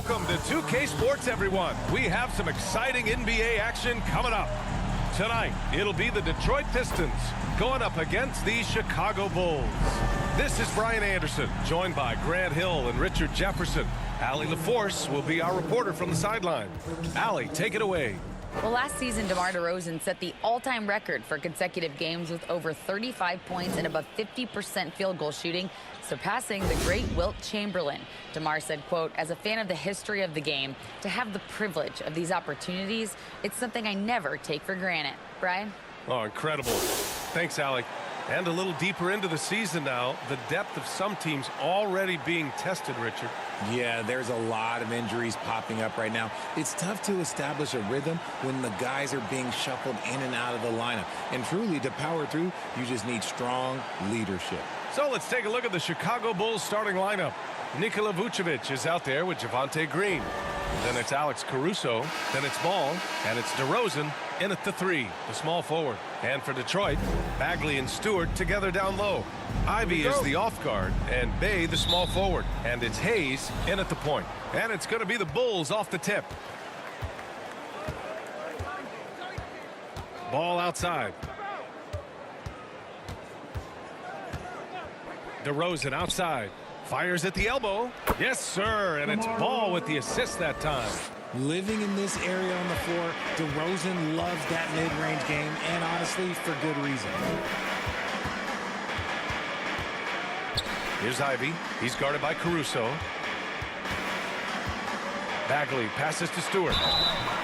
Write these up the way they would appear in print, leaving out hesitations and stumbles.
Welcome to 2K Sports, everyone. We have some exciting NBA action coming up. Tonight, it'll be the Detroit Pistons going up against the Chicago Bulls. This is Brian Anderson, joined by Grant Hill and Richard Jefferson. Allie LaForce will be our reporter from the sideline. Allie, take it away. Well, last season, DeMar DeRozan set the all-time record for consecutive games with over 35 points and above 50% field goal shooting, surpassing the great Wilt Chamberlain. DeMar said, quote, "As a fan of the history of the game, to have the privilege of these opportunities, it's something I never take for granted." Brian? Oh, incredible. Thanks, Allie. And a little deeper into the season now, the depth of some teams already being tested, Richard. Yeah, there's a lot of injuries popping up right now. It's tough to establish a rhythm when the guys are being shuffled in and out of the lineup. And truly, to power through, you just need strong leadership. So let's take a look at the Chicago Bulls starting lineup. Nikola Vucevic is out there with Javonte Green. Then it's Alex Caruso. Then it's Ball. And it's DeRozan in at the 3, the small forward. And for Detroit, Bagley and Stewart together down low. Ivy is the off guard, and Bay the small forward. And it's Hayes in at the point. And it's going to be the Bulls off the tip. Ball outside. DeRozan outside. Fires at the elbow. Yes, sir. And it's Ball with the assist that time. Living in this area on the floor, DeRozan loves that mid-range game, and honestly, for good reason. Here's Ivy. He's guarded by Caruso. Bagley passes to Stewart.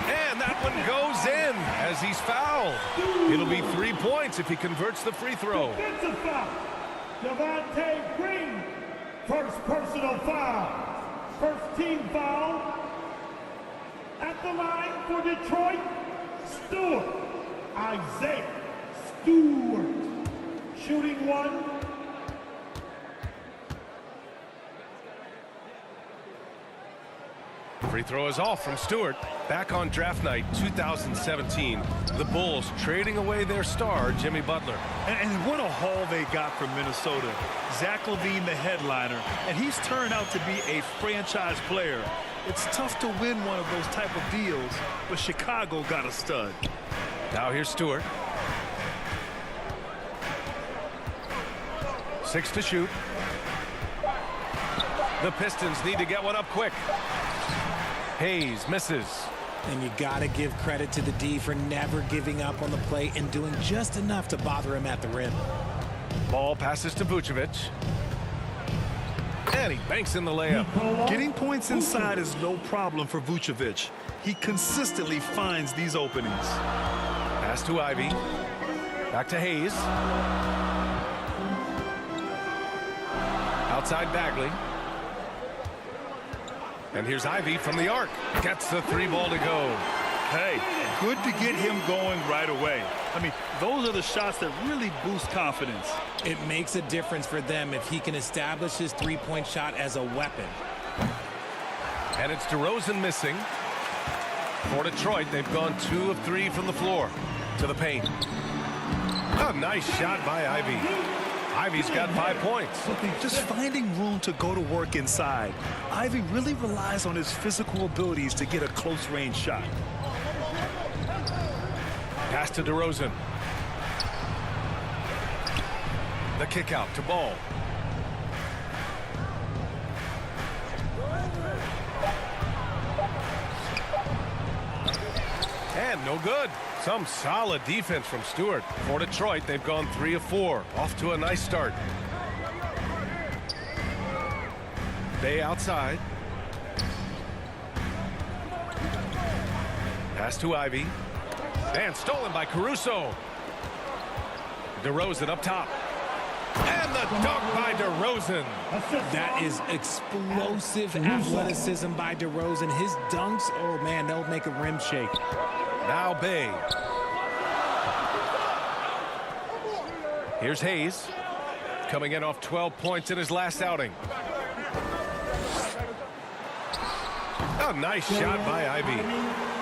And that one goes in as he's fouled. It'll be 3 points if he converts the free throw. Defensive foul. Javonte Green. First personal foul. First team foul. At the line for Detroit, Stewart. Isaiah Stewart. Shooting one. Free throw is off from Stewart. Back on draft night 2017, the Bulls trading away their star, Jimmy Butler. And what a haul they got from Minnesota. Zach LaVine, the headliner, and he's turned out to be a franchise player. It's tough to win one of those type of deals, but Chicago got a stud. Now here's Stewart. 6 to shoot. The Pistons need to get one up quick. Hayes misses. And you got to give credit to the D for never giving up on the play and doing just enough to bother him at the rim. Ball passes to Vucevic. And he banks in the layup. Getting points inside is no problem for Vucevic. He consistently finds these openings. Pass to Ivy. Back to Hayes. Outside Bagley. And here's Ivy from the arc. Gets the 3 ball to go. Hey, good to get him going right away. I mean, those are the shots that really boost confidence. It makes a difference for them if he can establish his three-point shot as a weapon. And it's DeRozan missing. For Detroit, they've gone 2 of 3 from the floor to the paint. A nice shot by Ivy. Ivy's got 5 points. Just finding room to go to work inside. Ivy really relies on his physical abilities to get a close-range shot. Pass to DeRozan. The kick out to Ball. And no good. Some solid defense from Stewart. For Detroit, they've gone 3 of 4. Off to a nice start. Bay outside. Pass to Ivy. And stolen by Caruso. DeRozan up top. And the dunk by DeRozan. That is explosive athleticism by DeRozan. His dunks, oh man, they'll make a rim shake. Now Bay. Here's Hayes. Coming in off 12 points in his last outing. A nice shot by Ivy.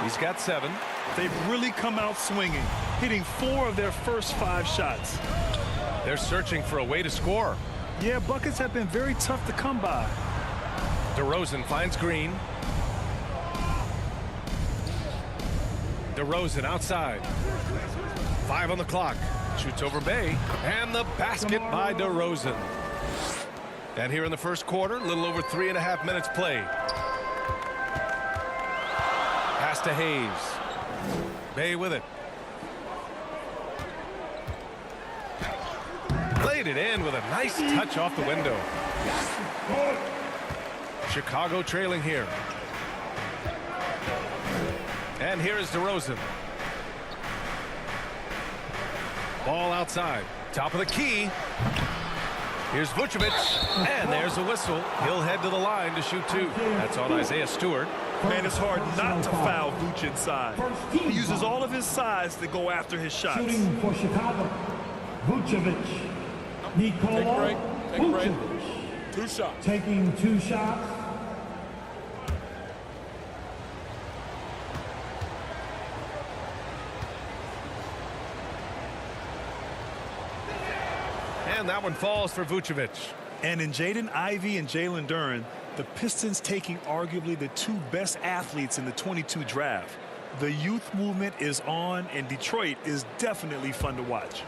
He's got 7. They've really come out swinging, hitting 4 of their first 5 shots. They're searching for a way to score. Yeah, buckets have been very tough to come by. DeRozan finds Green. DeRozan outside. 5 on the clock. Shoots over Bay. And the basket by DeRozan. And here in the first quarter, a little over 3.5 minutes played. Pass to Hayes. Bay with it. Played it in with a nice touch off the window. Chicago trailing here. And here is DeRozan. Ball outside. Top of the key. Here's Vucevic. And there's a whistle. He'll head to the line to shoot 2. That's on Isaiah Stewart. Man, it's hard not to foul Vuce inside. He uses all of his size to go after his shots. Shooting for Chicago, Vucevic. Nikola Vucevic. 2 shots. Taking 2 shots. And that one falls for Vucevic. And in Jaden Ivey and Jalen Duren, the Pistons taking arguably the 2 best athletes in the 22 draft. The youth movement is on, and Detroit is definitely fun to watch.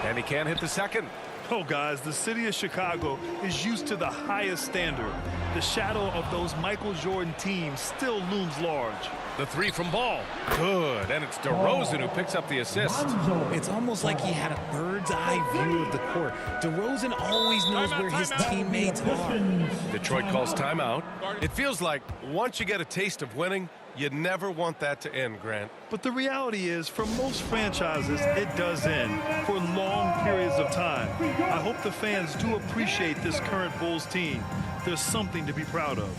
And he can't hit the second. Oh, guys, the city of Chicago is used to the highest standard. The shadow of those Michael Jordan teams still looms large. The 3 from Ball. Good. And it's DeRozan who picks up the assist. It's almost like he had a bird's eye view of the court. DeRozan always knows where his teammates are. Detroit calls timeout. It feels like once you get a taste of winning, you never want that to end, Grant. But the reality is, for most franchises, it does end for long periods of time. I hope the fans do appreciate this current Bulls team. There's something to be proud of.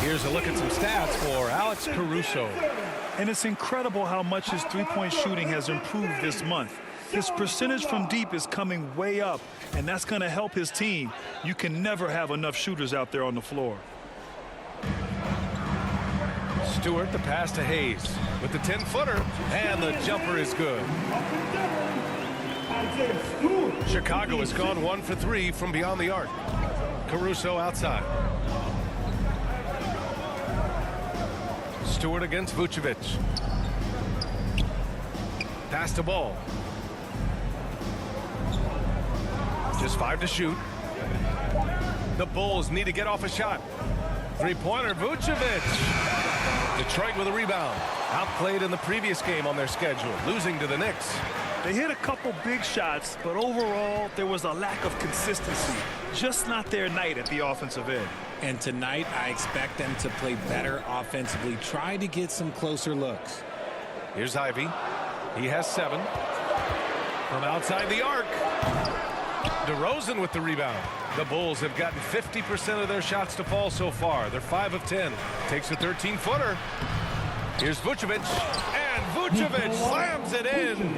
Here's a look at some stats for Alex Caruso. And it's incredible how much his three-point shooting has improved this month. His percentage from deep is coming way up, and that's going to help his team. You can never have enough shooters out there on the floor. Stewart, the pass to Hayes with the 10-footer, and the jumper is good. Chicago has gone 1 for 3 from beyond the arc. Caruso outside. Stewart against Vucevic. Pass to Ball. Just 5 to shoot. The Bulls need to get off a shot. Three-pointer, Vucevic. Detroit with a rebound. Outplayed in the previous game on their schedule, losing to the Knicks. They hit a couple big shots, but overall, there was a lack of consistency. Just not their night at the offensive end. And tonight, I expect them to play better offensively. Try to get some closer looks. Here's Ivey. He has 7. From outside the arc. DeRozan with the rebound. The Bulls have gotten 50% of their shots to fall so far. They're 5 of 10. Takes a 13-footer. Here's Vucevic. And Vucevic slams it in.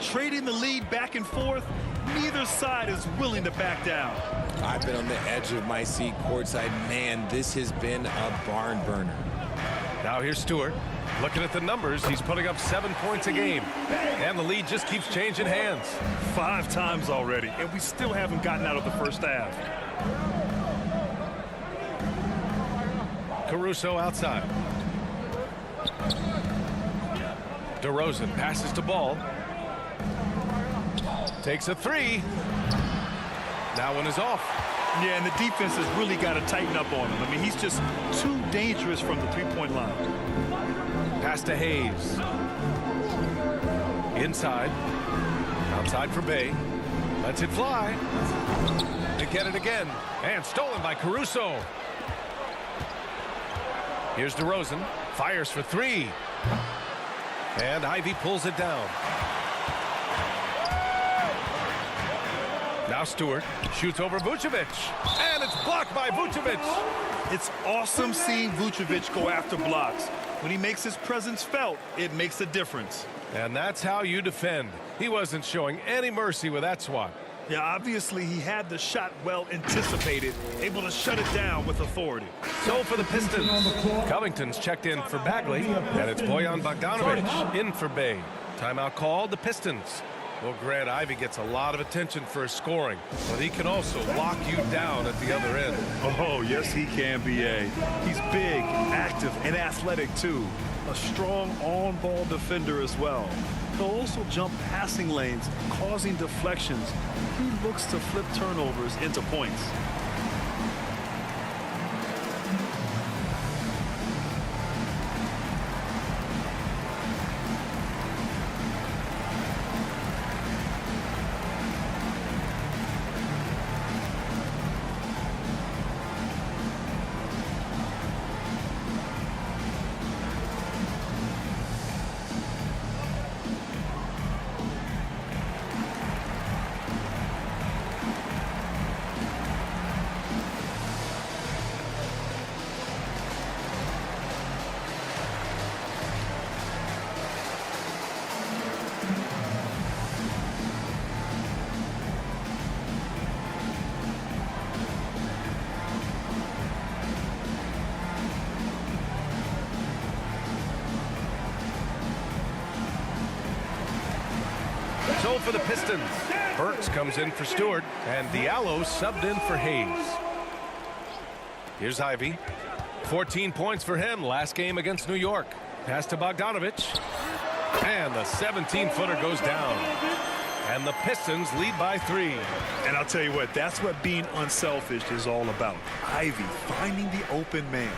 Trading the lead back and forth, neither side is willing to back down. I've been on the edge of my seat courtside. Man, this has been a barn burner. Now here's Stewart. Looking at the numbers, he's putting up 7 points a game. And the lead just keeps changing hands. 5 times already, and we still haven't gotten out of the first half. Caruso outside. DeRozan passes to Ball. Takes a three. That one is off. Yeah, and the defense has really got to tighten up on him. I mean, he's just too dangerous from the three-point line. Pass to Hayes. Inside. Outside for Bay. Lets it fly. They get it again. And stolen by Caruso. Here's DeRozan. Fires for three. And Ivy pulls it down. Now Stewart shoots over Vucevic. And it's blocked by Vucevic. It's awesome seeing Vucevic go after blocks. When he makes his presence felt, it makes a difference. And that's how you defend. He wasn't showing any mercy with that swat. Yeah, obviously he had the shot well anticipated, able to shut it down with authority. So for the Pistons, Covington's checked in for Bagley, and it's Bojan Bogdanovic in for Bay. Timeout called, the Pistons. Well, Grant, Ivy gets a lot of attention for his scoring, but he can also lock you down at the other end. Oh, yes, he can, B.A. He's big, active, and athletic, too. A strong on-ball defender as well. He'll also jump passing lanes, causing deflections. He looks to flip turnovers into points. So for the Pistons, Burks comes in for Stewart, and Diallo subbed in for Hayes. Here's Ivy. 14 points for him last game against New York. Pass to Bogdanovic. And the 17-footer goes down. And the Pistons lead by 3. And I'll tell you what, that's what being unselfish is all about. Ivy finding the open man.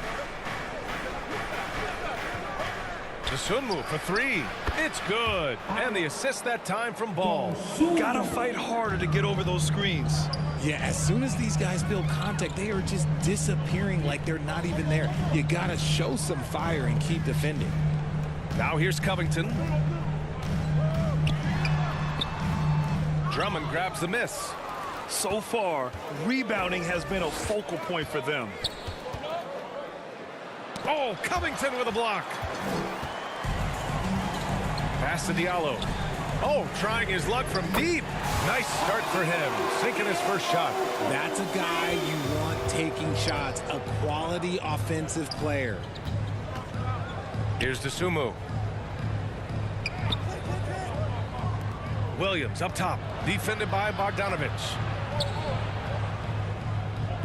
Sunmu for 3. It's good. And the assist that time from Ball. Gotta fight harder to get over those screens. Yeah, as soon as these guys feel contact, they are just disappearing like they're not even there. You gotta show some fire and keep defending. Now here's Covington. Drummond grabs the miss. So far, rebounding has been a focal point for them. Oh, Covington with a block. Pass to Diallo. Oh, trying his luck from deep. Nice start for him. Sinking his first shot. That's a guy you want taking shots. A quality offensive player. Here's Dosunmu. Williams up top. Defended by Bogdanovic.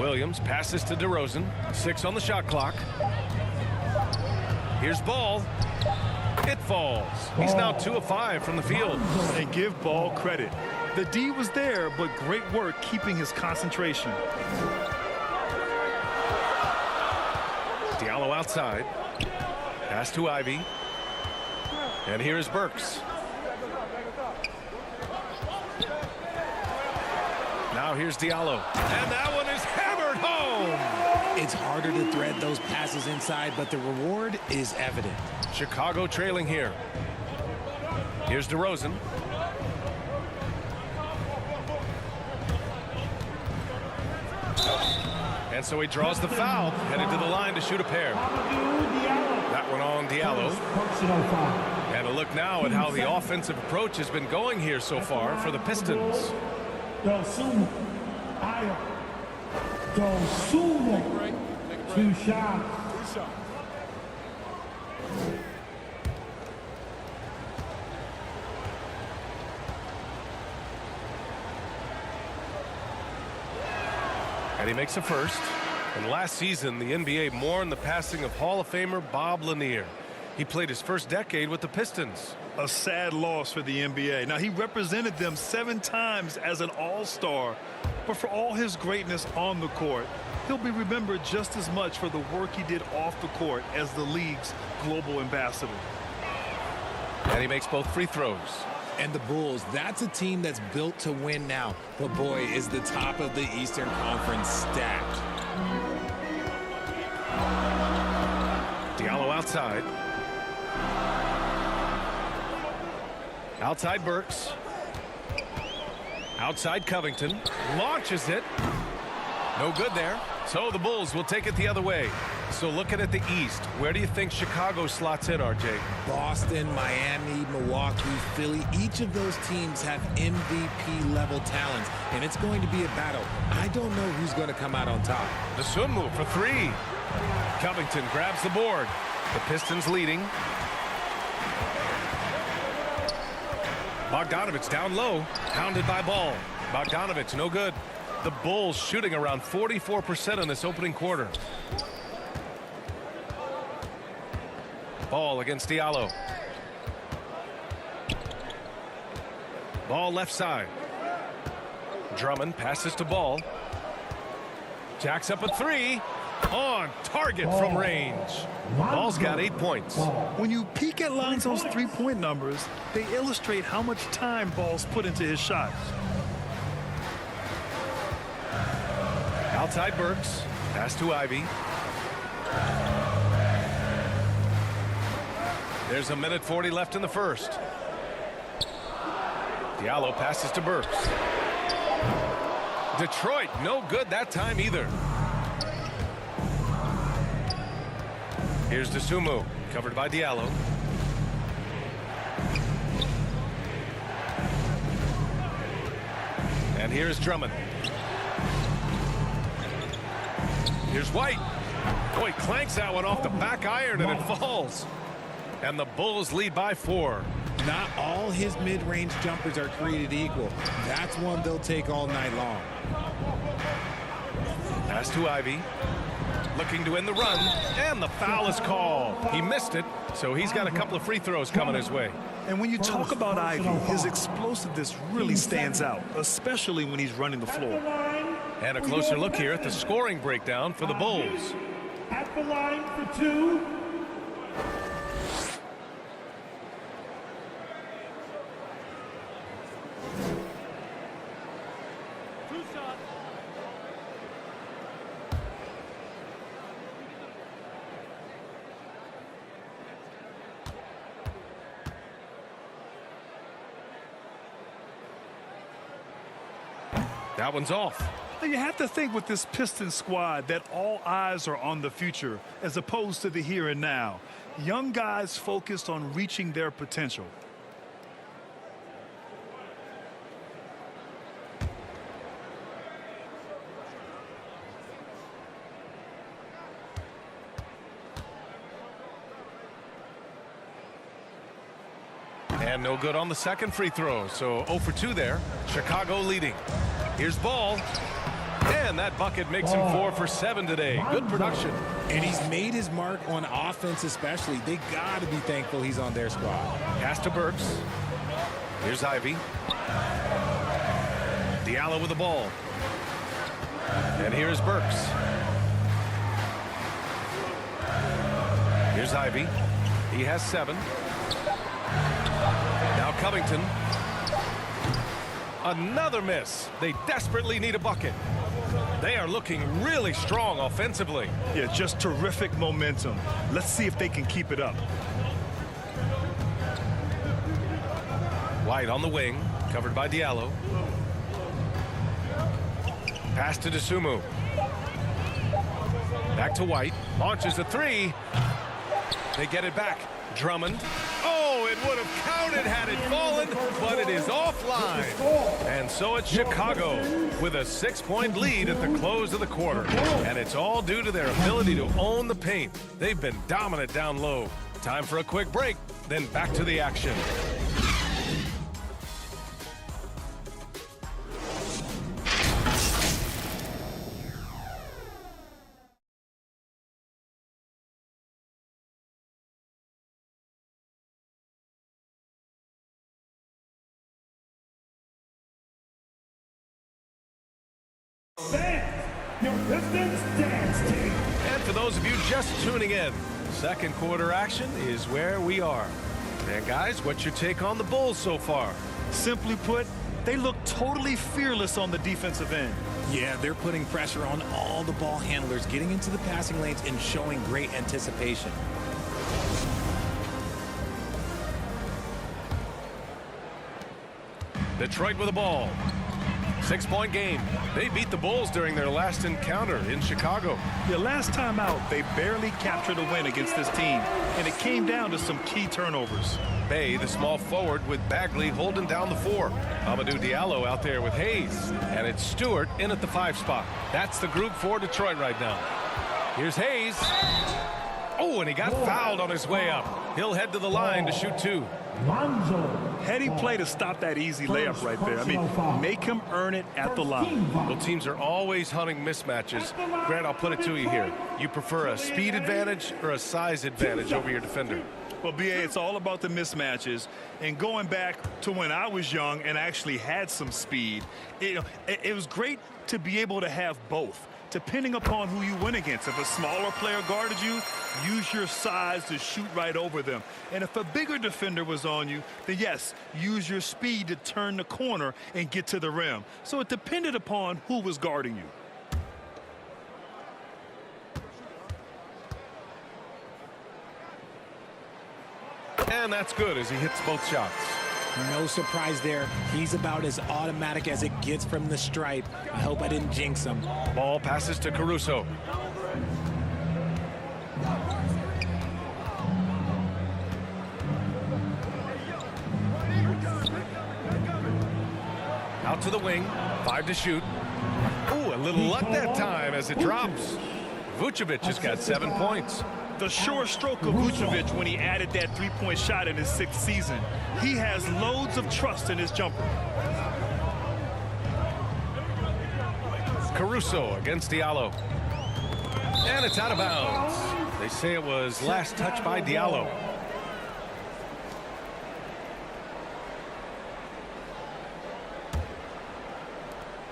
Williams passes to DeRozan. 6 on the shot clock. Here's Ball. It falls. He's now 2 of 5 from the field. And give Ball credit. The D was there, but great work keeping his concentration. Diallo outside. Pass to Ivy. And here's Burks. Now here's Diallo. And that one is hammered home. It's harder to thread those passes inside, but the reward is evident. Chicago trailing here. Here's DeRozan. And so he draws the foul, headed to the line to shoot a pair. That one on Diallo. And a look now at how the offensive approach has been going here so far for the Pistons. Dosunmu. 2 shots. And he makes a first. And last season, the NBA mourned the passing of Hall of Famer Bob Lanier. He played his first decade with the Pistons. A sad loss for the NBA. Now, he represented them 7 times as an all-star, but for all his greatness on the court, he'll be remembered just as much for the work he did off the court as the league's global ambassador. And he makes both free throws. And the Bulls, that's a team that's built to win now. But boy, is the top of the Eastern Conference stacked. Diallo outside. Outside Burks. Outside Covington. Launches it. No good there. So the Bulls will take it the other way. So looking at the East, where do you think Chicago slots in, RJ? Boston, Miami, Milwaukee, Philly, each of those teams have MVP-level talents, and it's going to be a battle. I don't know who's going to come out on top. The swim move for 3. Covington grabs the board. The Pistons leading. Bogdanovich down low, pounded by Ball. Bogdanovich no good. The Bulls shooting around 44% in this opening quarter. Ball against Diallo. Ball left side. Drummond passes to Ball. Jacks up a 3. On target from range. Ball's got 8 points. When you peek at Lonzo's three-point numbers, they illustrate how much time Ball's put into his shot. Outside Burks. Pass to Ivy. There's 1:40 left in the first. Diallo passes to Burks. Detroit no good that time either. Here's Dosunmu, covered by Diallo. And here's Drummond. Here's White. Boy, clanks that one off the back iron and it falls. And the Bulls lead by 4. Not all his mid-range jumpers are created equal. That's one they'll take all night long. Pass to Ivy. Looking to end the run, and the foul is called. He missed it, so he's got a couple of free throws coming his way. And when you talk about Ivy, his explosiveness really stands out, especially when he's running the floor. And a closer look here at the scoring breakdown for the Bulls. At the line for 2. That one's off. You have to think with this Pistons squad that all eyes are on the future as opposed to the here and now. Young guys focused on reaching their potential. And no good on the second free throw, so 0 for 2 there. Chicago leading. Here's Ball. And that bucket makes him 4 for 7 today. Good production. And he's made his mark on offense especially. They got to be thankful he's on their squad. Pass to Burks. Here's Ivy. Diallo with the ball. And here's Burks. Here's Ivy. He has 7. Now Covington. Another miss. They desperately need a bucket. They are looking really strong offensively. Yeah, just terrific momentum. Let's see if they can keep it up. White on the wing, covered by Diallo. Pass to Dosunmu. Back to White. Launches a 3. They get it back. Drummond. Oh, it would have counted had it fallen, but it is offline. And so it's Chicago with a 6-point lead at the close of the quarter. And it's all due to their ability to own the paint. They've been dominant down low. Time for a quick break, then back to the action. Fans, your Pistons dance team. And for those of you just tuning in, second quarter action is where we are. And guys, what's your take on the Bulls so far? Simply put, they look totally fearless on the defensive end. Yeah, they're putting pressure on all the ball handlers, getting into the passing lanes and showing great anticipation. Detroit with the ball. 6-point game. They beat the Bulls during their last encounter in Chicago. Yeah, last time out, they barely captured a win against this team, and it came down to some key turnovers. Bay, the small forward, with Bagley holding down the 4. Amadou Diallo out there with Hayes. And it's Stewart in at the 5 spot. That's the group for Detroit right now. Here's Hayes. Oh, and he got fouled on his way up. He'll head to the line to shoot 2. Heady play to stop that easy layup right there. I mean, make him earn it at the line. Well, teams are always hunting mismatches. Grant, I'll put it to you here. You prefer a speed advantage or a size advantage over your defender? Well, B.A., it's all about the mismatches. And going back to when I was young and actually had some speed, it was great to be able to have both, depending upon who you went against. If a smaller player guarded you, use your size to shoot right over them. And if a bigger defender was on you, then yes, use your speed to turn the corner and get to the rim. So it depended upon who was guarding you. And that's good as he hits both shots. No surprise there. He's about as automatic as it gets from the stripe. I hope I didn't jinx him. Ball passes to Caruso. Out to the wing. 5 to shoot. Ooh, a little luck that time as it drops. Vucevic has got 7 points. The sure stroke of Vucevic when he added that three-point shot in his 6th season. He has loads of trust in his jumper. Caruso against Diallo. And it's out of bounds. They say it was last touch by Diallo.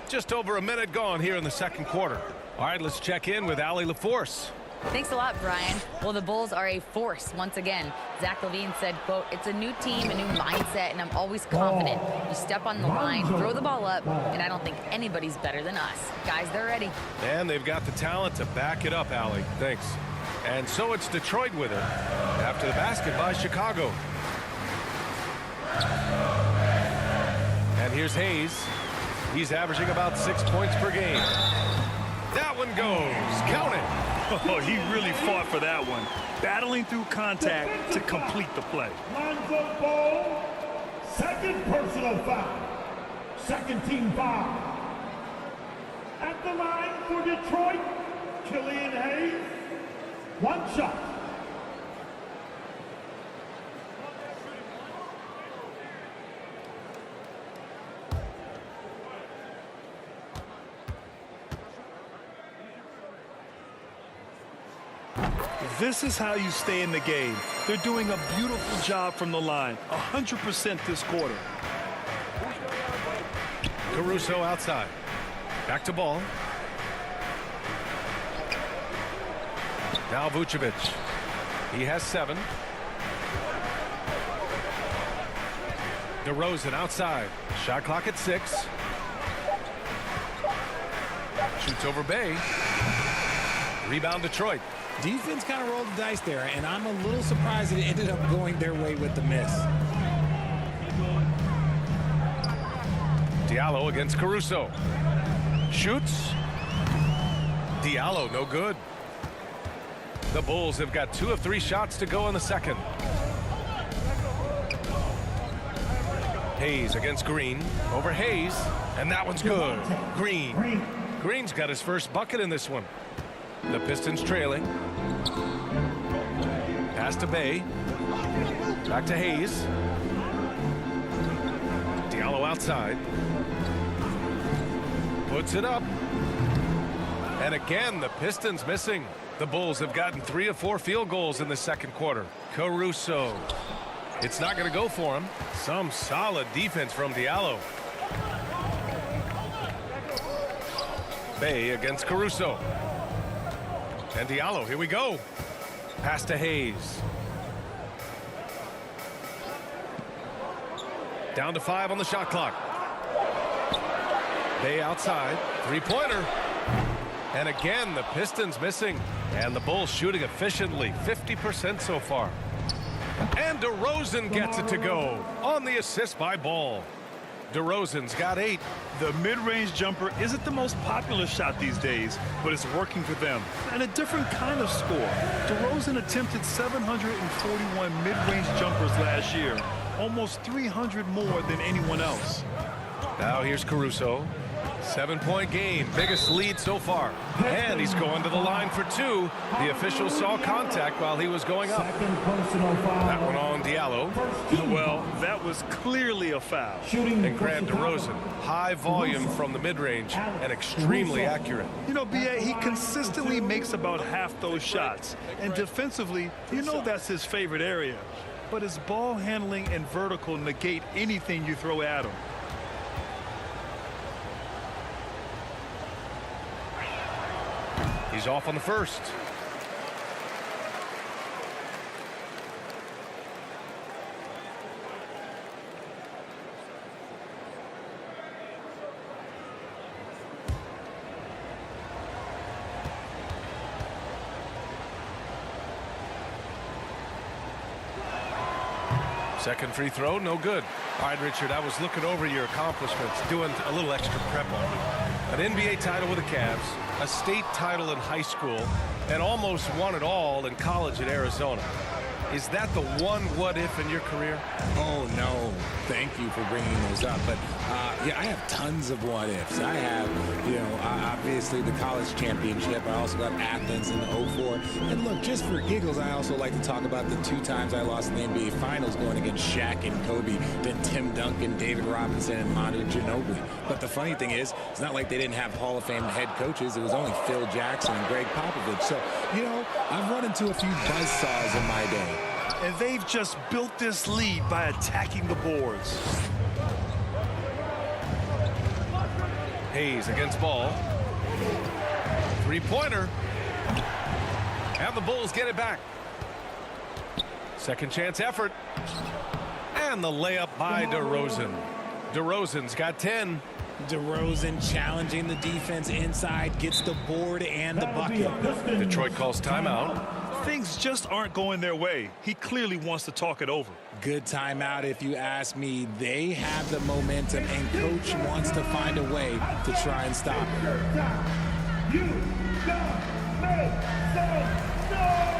Just over a minute gone here in the second quarter. All right, let's check in with Allie LaForce. Thanks a lot, Brian. Well, the Bulls are a force once again. Zach LaVine said, quote, "It's a new team, a new mindset, and I'm always confident. You step on the line, throw the ball up, and I don't think anybody's better than us. Guys, they're ready." And they've got the talent to back it up, Allie. Thanks. And so it's Detroit with it after the basket by Chicago. And here's Hayes. He's averaging about 6 points per game. That one goes. Count it. Oh, he really fought for that one. Battling through contact to complete the play. Lonzo Ball, second personal foul. Second team foul. At the line for Detroit, Killian Hayes. 1 shot. This is how you stay in the game. They're doing a beautiful job from the line. 100% this quarter. Caruso outside. Back to ball. Now Vucevic. He has 7. DeRozan outside. Shot clock at 6. Shoots over Bay. Rebound Detroit. Defense kind of rolled the dice there, and I'm a little surprised it ended up going their way with the miss. Diallo against Caruso. Shoots. Diallo, no good. The Bulls have got 2 of 3 shots to go in the second. Hayes against Green. Over Hayes. And that one's good. Green. Green's got his first bucket in this one. The Pistons trailing. Pass to Bay. Back to Hayes. Diallo outside. Puts it up. And again, the Pistons missing. The Bulls have gotten 3 of 4 field goals in the second quarter. Caruso. It's not going to go for him. Some solid defense from Diallo. Bay against Caruso. And Diallo, here we go. Pass to Hayes. Down to 5 on the shot clock. Bay outside. Three-pointer. And again, the Pistons missing. And the Bulls shooting efficiently. 50% so far. And DeRozan gets it to go on the assist by Ball. DeRozan's got 8. The mid-range jumper isn't the most popular shot these days, but it's working for them. And a different kind of score. DeRozan attempted 741 mid-range jumpers last year, almost 300 more than anyone else. Now here's Caruso. 7-point game, biggest lead so far. And he's going to the line for 2. The official saw contact while he was going up. That one on Diallo. Well, that was clearly a foul. And Grant DeRozan, high volume from the mid-range and extremely accurate. You know, B.A., he consistently makes about half those shots. And defensively, you know that's his favorite area. But his ball handling and vertical negate anything you throw at him. He's off on the first. Second free throw, no good. All right, Richard, I was looking over your accomplishments, doing a little extra prep on you. An NBA title with the Cavs, a state title in high school, and almost won it all in college at Arizona. Is that the one what-if in your career? Oh, no. Thank you for bringing those up. But, yeah, I have tons of what-ifs. I have, you know, obviously the college championship. I also got Athens in 04. And, look, just for giggles, I also like to talk about the 2 times I lost in the NBA Finals going against Shaq and Kobe, then Tim Duncan, David Robinson, and Manu Ginobili. But the funny thing is, it's not like they didn't have Hall of Fame head coaches. It was only Phil Jackson and Greg Popovich. So, you know, I've run into a few buzzsaws in my day. And they've just built this lead by attacking the boards. Hayes against Ball. Three-pointer. And the Bulls get it back. Second chance effort. And the layup by DeRozan. DeRozan's got 10. DeRozan challenging the defense inside, gets the board and the bucket. Detroit calls timeout. Things just aren't going their way. He clearly wants to talk it over. Good timeout if you ask me. They have the momentum, and coach wants to find a way to try and stop it. You gotta make some noise!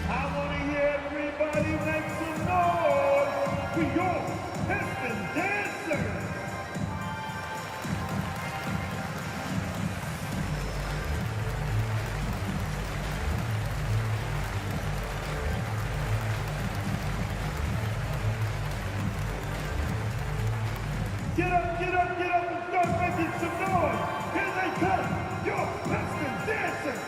I want to hear everybody make some noise for your Pistons dancers! Get up, get up, get up and start making some noise! Here they come, your Pistons dancers!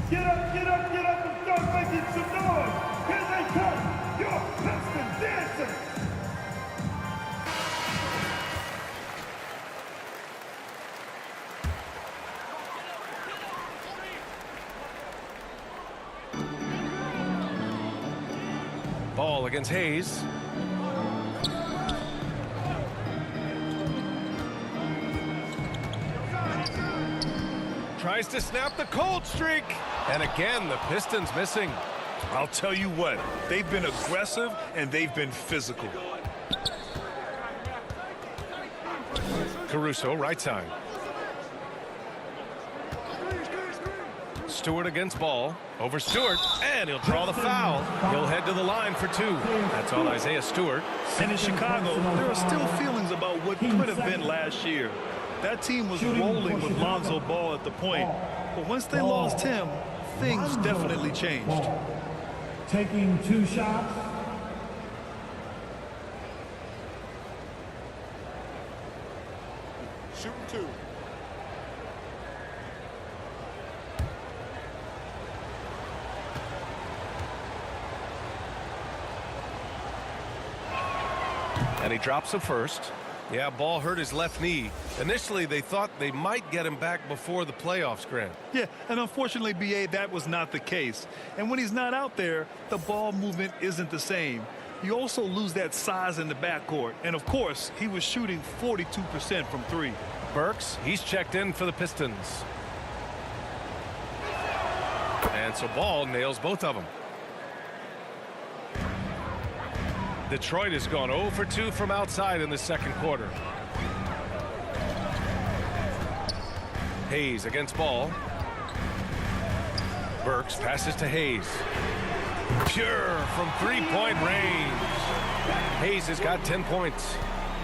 Get up, get up, get up and start making some noise! Here they come, your Pistons dancers! Ball against Hayes. Tries to snap the cold streak. And again, the Pistons missing. I'll tell you what, they've been aggressive and they've been physical. Caruso, right side. Stewart against Ball. Over Stewart, and he'll draw the foul. He'll head to the line for 2. That's on Isaiah Stewart. And in Chicago, there are still feelings about what could have been last year. That team was rolling with Lonzo Ball at the point. But once they lost him, things definitely changed. Ball. Taking 2 shots. Shooting 2. And he drops the first. Yeah, ball hurt his left knee. Initially, they thought they might get him back before the playoffs, Grant. Yeah, and unfortunately, B.A., that was not the case. And when he's not out there, the ball movement isn't the same. You also lose that size in the backcourt. And, of course, he was shooting 42% from 3. Burks, he's checked in for the Pistons. And so Ball nails both of them. Detroit has gone 0 for 2 from outside in the second quarter. Hayes against Ball. Burks passes to Hayes. Pure from three-point range. Hayes has got 10 points.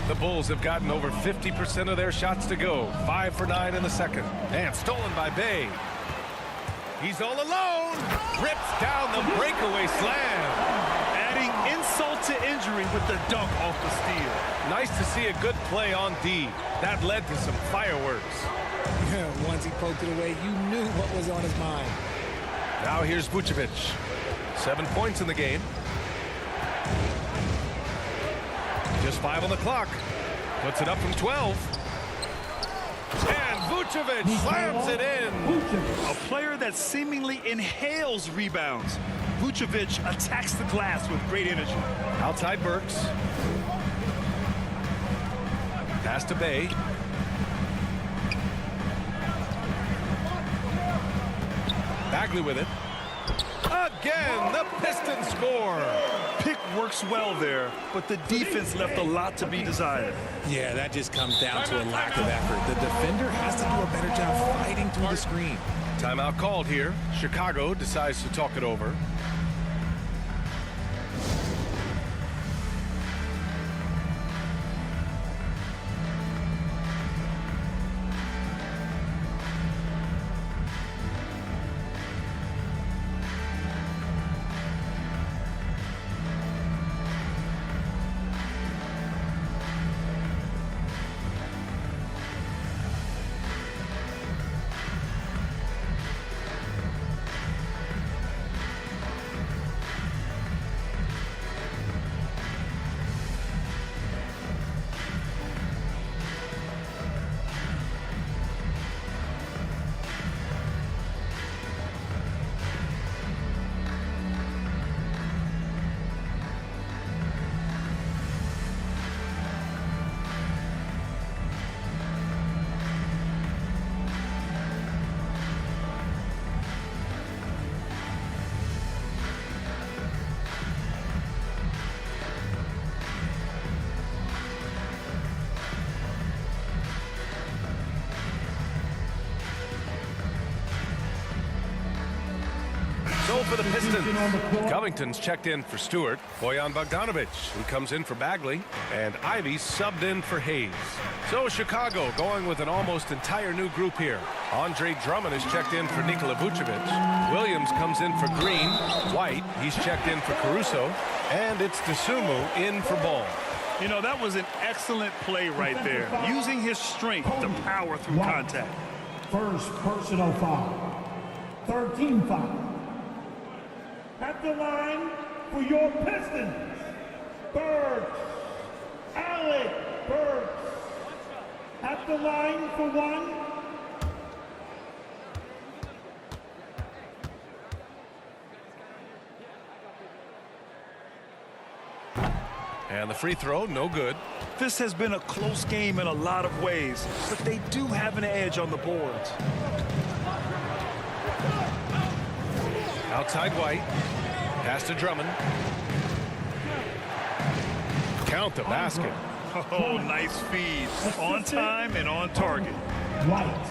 The Bulls have gotten over 50% of their shots to go. 5 for 9 in the second. And stolen by Bay. He's all alone. Rips down the breakaway slam. Adding insult to injury with the dunk off the steal. Nice to see a good play on D. That led to some fireworks. Once he poked it away, you knew what was on his mind. Now here's Vucevic. 7 points in the game. Just 5 on the clock. Puts it up from 12. And Vucevic slams it in. A player that seemingly inhales rebounds. Vucevic attacks the glass with great energy. Outside Burks. Pass to Bay. Bagley with it. Again, the Pistons score. Pick works well there, but the defense left a lot to be desired. Yeah, that just comes down to a lack of effort. The defender has to do a better job fighting through the screen. Timeout called here. Chicago decides to talk it over. So for the Pistons, Covington's checked in for Stewart. Bojan Bogdanovic, he comes in for Bagley. And Ivy subbed in for Hayes. So Chicago going with an almost entire new group here. Andre Drummond is checked in for Nikola Vucevic. Williams comes in for Green. White, he's checked in for Caruso. And it's Dosunmu in for Ball. You know, that was an excellent play right there, using his strength to power through contact. First personal foul. 13 foul. At the line for your Pistons, Burks. Alec Burks. At the line for 1. And the free throw, no good. This has been a close game in a lot of ways, but they do have an edge on the boards. Outside White. Pass to Drummond. Count the basket. Oh, nice feed. On time and on target. White.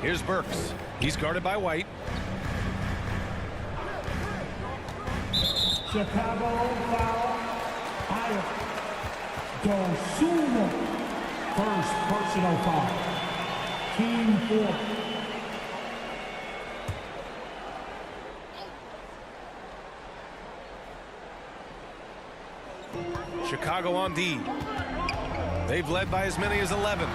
Here's Burks. He's guarded by White. Chicago foul. Dosunmu. First personal foul. Team 4. Chicago on D. They've led by as many as 11.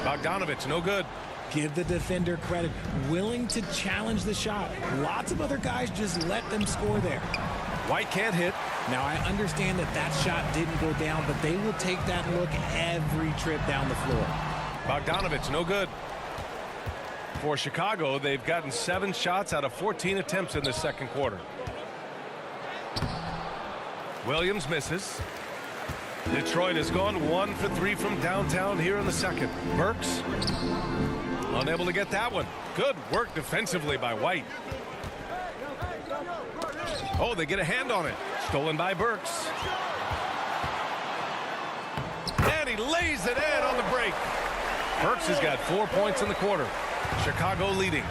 Bogdanovich, no good. Give the defender credit. Willing to challenge the shot. Lots of other guys just let them score there. White can't hit. Now, I understand that that shot didn't go down, but they will take that look every trip down the floor. Bogdanovich, no good. For Chicago, they've gotten 7 shots out of 14 attempts in the second quarter. Williams misses. Detroit has gone 1 for 3 from downtown here in the second. Burks unable to get that one. Good work defensively by White. Oh, they get a hand on it. Stolen by Burks. And he lays it in on the break. Burks has got 4 points in the quarter. Chicago leading.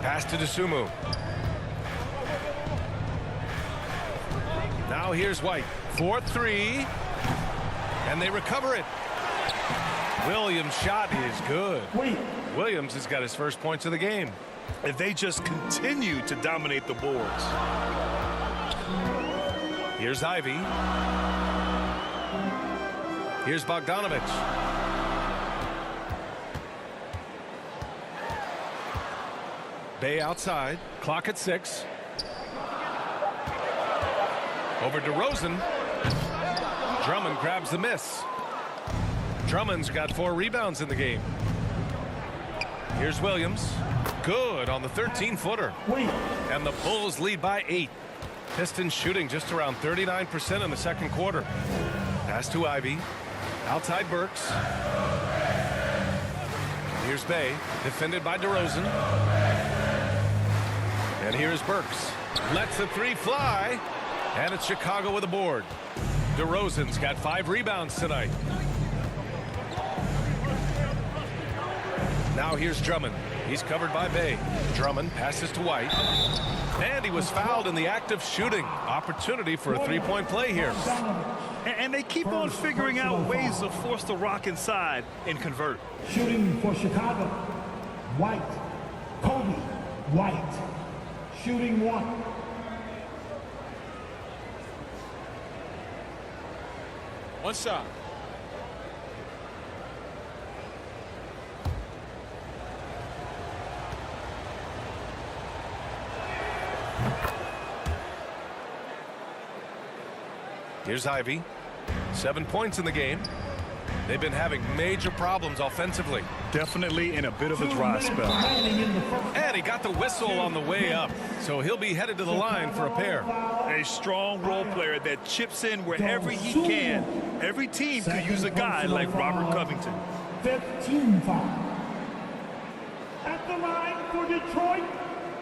Pass to Dosunmu. Now here's White. 4-3. And they recover it. Williams' shot is good. Williams has got his first points of the game. If they just continue to dominate the boards. Here's Ivy. Here's Bogdanovich. Bay outside. Clock at 6. Over DeRozan. Drummond grabs the miss. Drummond's got 4 rebounds in the game. Here's Williams. Good on the 13-footer. And the Bulls lead by 8. Pistons shooting just around 39% in the second quarter. Pass to Ivy. Outside Burks. Here's Bay. Defended by DeRozan. And here's Burks. Lets the 3 fly. And it's Chicago with a board. DeRozan's got 5 rebounds tonight. Now here's Drummond. He's covered by Bay. Drummond passes to White. And he was fouled in the act of shooting. Opportunity for a 3-point play here. And they keep on figuring out ways to force the rock inside and convert. Shooting for Chicago. White. Kobe. White. Shooting 1. One shot. Here's Ivy. 7 points in the game. They've been having major problems offensively. Definitely in a bit of a dry spell. And he got the whistle on the way up. So he'll be headed to the line for a pair. A strong role player that chips in wherever he can. Every team could use a guy like Robert Covington. 15 foul. At the line for Detroit,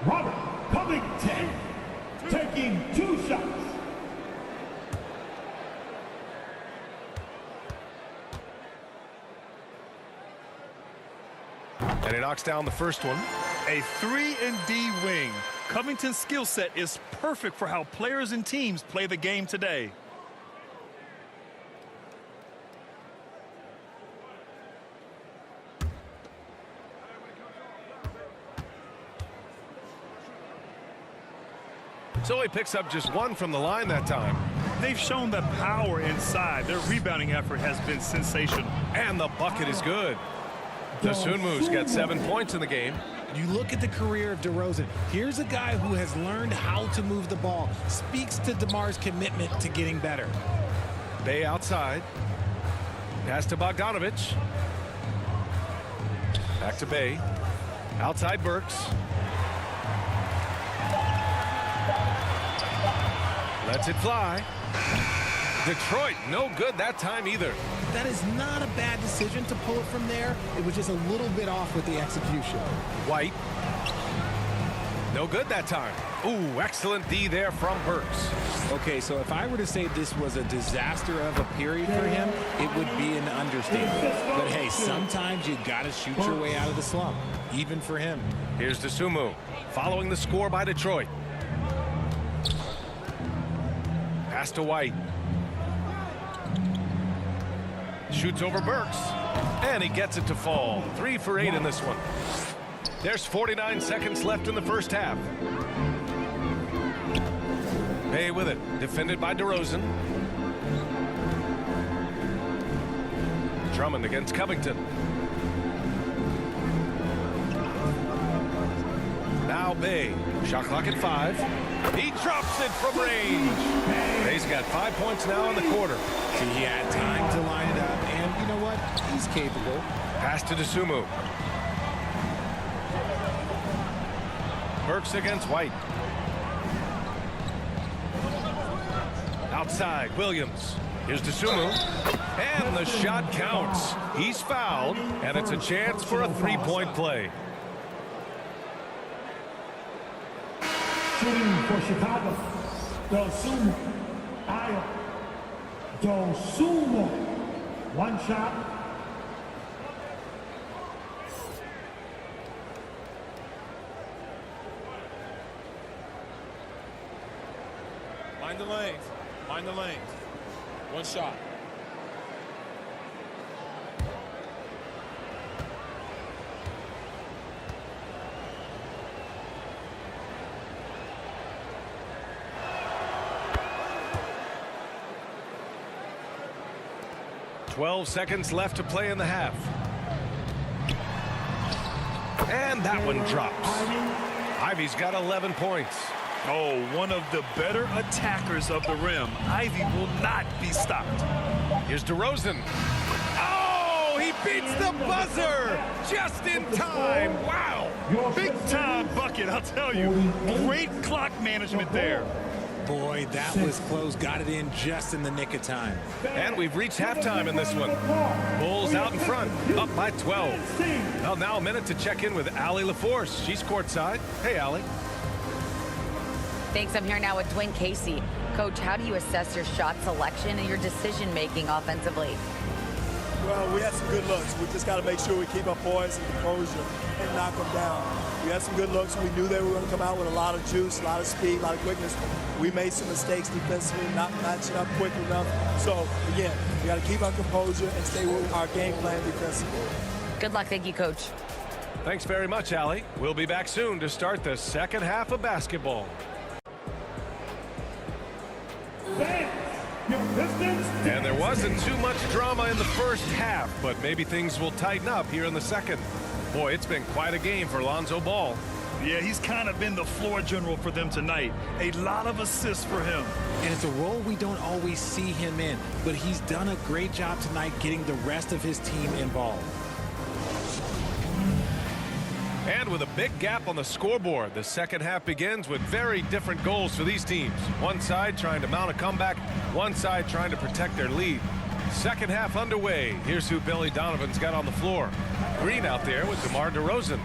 Robert Covington taking 2 shots. And he knocks down the first one. A 3-and-D wing. Covington's skill set is perfect for how players and teams play the game today. So he picks up just 1 from the line that time. They've shown the power inside. Their rebounding effort has been sensational. And the bucket is good. Dosunmu's got 7 points in the game. You look at the career of DeRozan. Here's a guy who has learned how to move the ball. Speaks to DeMar's commitment to getting better. Bay outside. Pass to Bogdanovich. Back to Bay. Outside Burks. Lets it fly. Detroit, no good that time either. That is not a bad decision to pull it from there. It was just a little bit off with the execution. White. No good that time. Ooh, excellent D there from Burks. Okay, so if I were to say this was a disaster of a period for him, it would be an understatement. But hey, sometimes you got to shoot your way out of the slump, even for him. Here's Dosunmu, following the score by Detroit. Pass to White. Shoots over Burks. And he gets it to fall. 3 for 8 in this one. There's 49 seconds left in the first half. Bay with it. Defended by DeRozan. Drummond against Covington. Now Bay. Shot clock at 5. He drops it from range. Bay's got 5 points now in the quarter. See, he had time to line it up, and you know what? He's capable. Pass to DeSumo. Burks against White. Outside, Williams. Here's DeSumo. And the shot counts. He's fouled, and it's a chance for a 3-point play. Shooting for Chicago. DeSumo. Ayo. DeSumo. One shot. Mind the lanes. Mind the lanes. One shot. "12 seconds left to play in the half. And that one drops. Ivy's got 11 points. Oh, one of the better attackers of the rim. Ivy will not be stopped. Here's DeRozan. Oh, he beats the buzzer just in time. Wow. Big time bucket, I'll tell you. Great clock management there. Boy, that was close. Got it in just in the nick of time. And we've reached halftime in this one. Bulls out in front, up by 12. Well, now a minute to check in with Allie LaForce. She's courtside. Hey, Allie. Thanks. I'm here now with Dwayne Casey. Coach, how do you assess your shot selection and your decision-making offensively? Well, we had some good looks. We just got to make sure we keep our poise and composure and knock them down. We had some good looks. We knew they were going to come out with a lot of juice, a lot of speed, a lot of quickness. We made some mistakes defensively, not matching up quick enough. So, again, we got to keep our composure and stay with our game plan defensively. Good luck. Thank you, Coach. Thanks very much, Allie. We'll be back soon to start the second half of basketball. And there wasn't too much drama in the first half, but maybe things will tighten up here in the second. Boy, it's been quite a game for Lonzo Ball. Yeah, he's kind of been the floor general for them tonight. A lot of assists for him. And it's a role we don't always see him in, but he's done a great job tonight getting the rest of his team involved. And with a big gap on the scoreboard, the second half begins with very different goals for these teams. One side trying to mount a comeback, one side trying to protect their lead. Second half underway. Here's who Billy Donovan's got on the floor. Green out there with DeMar DeRozan.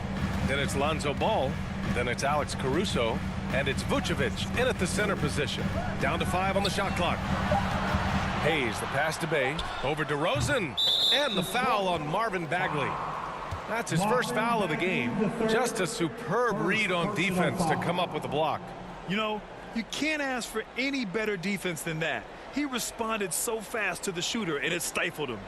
Then it's Lonzo Ball. Then it's Alex Caruso. And it's Vucevic in at the center position. Down to 5 on the shot clock. Hayes, the pass to Bay. Over DeRozan. And the foul on Marvin Bagley. That's his first foul of the game. Just a superb read on defense to come up with the block. You know, you can't ask for any better defense than that. He responded so fast to the shooter, and it stifled him.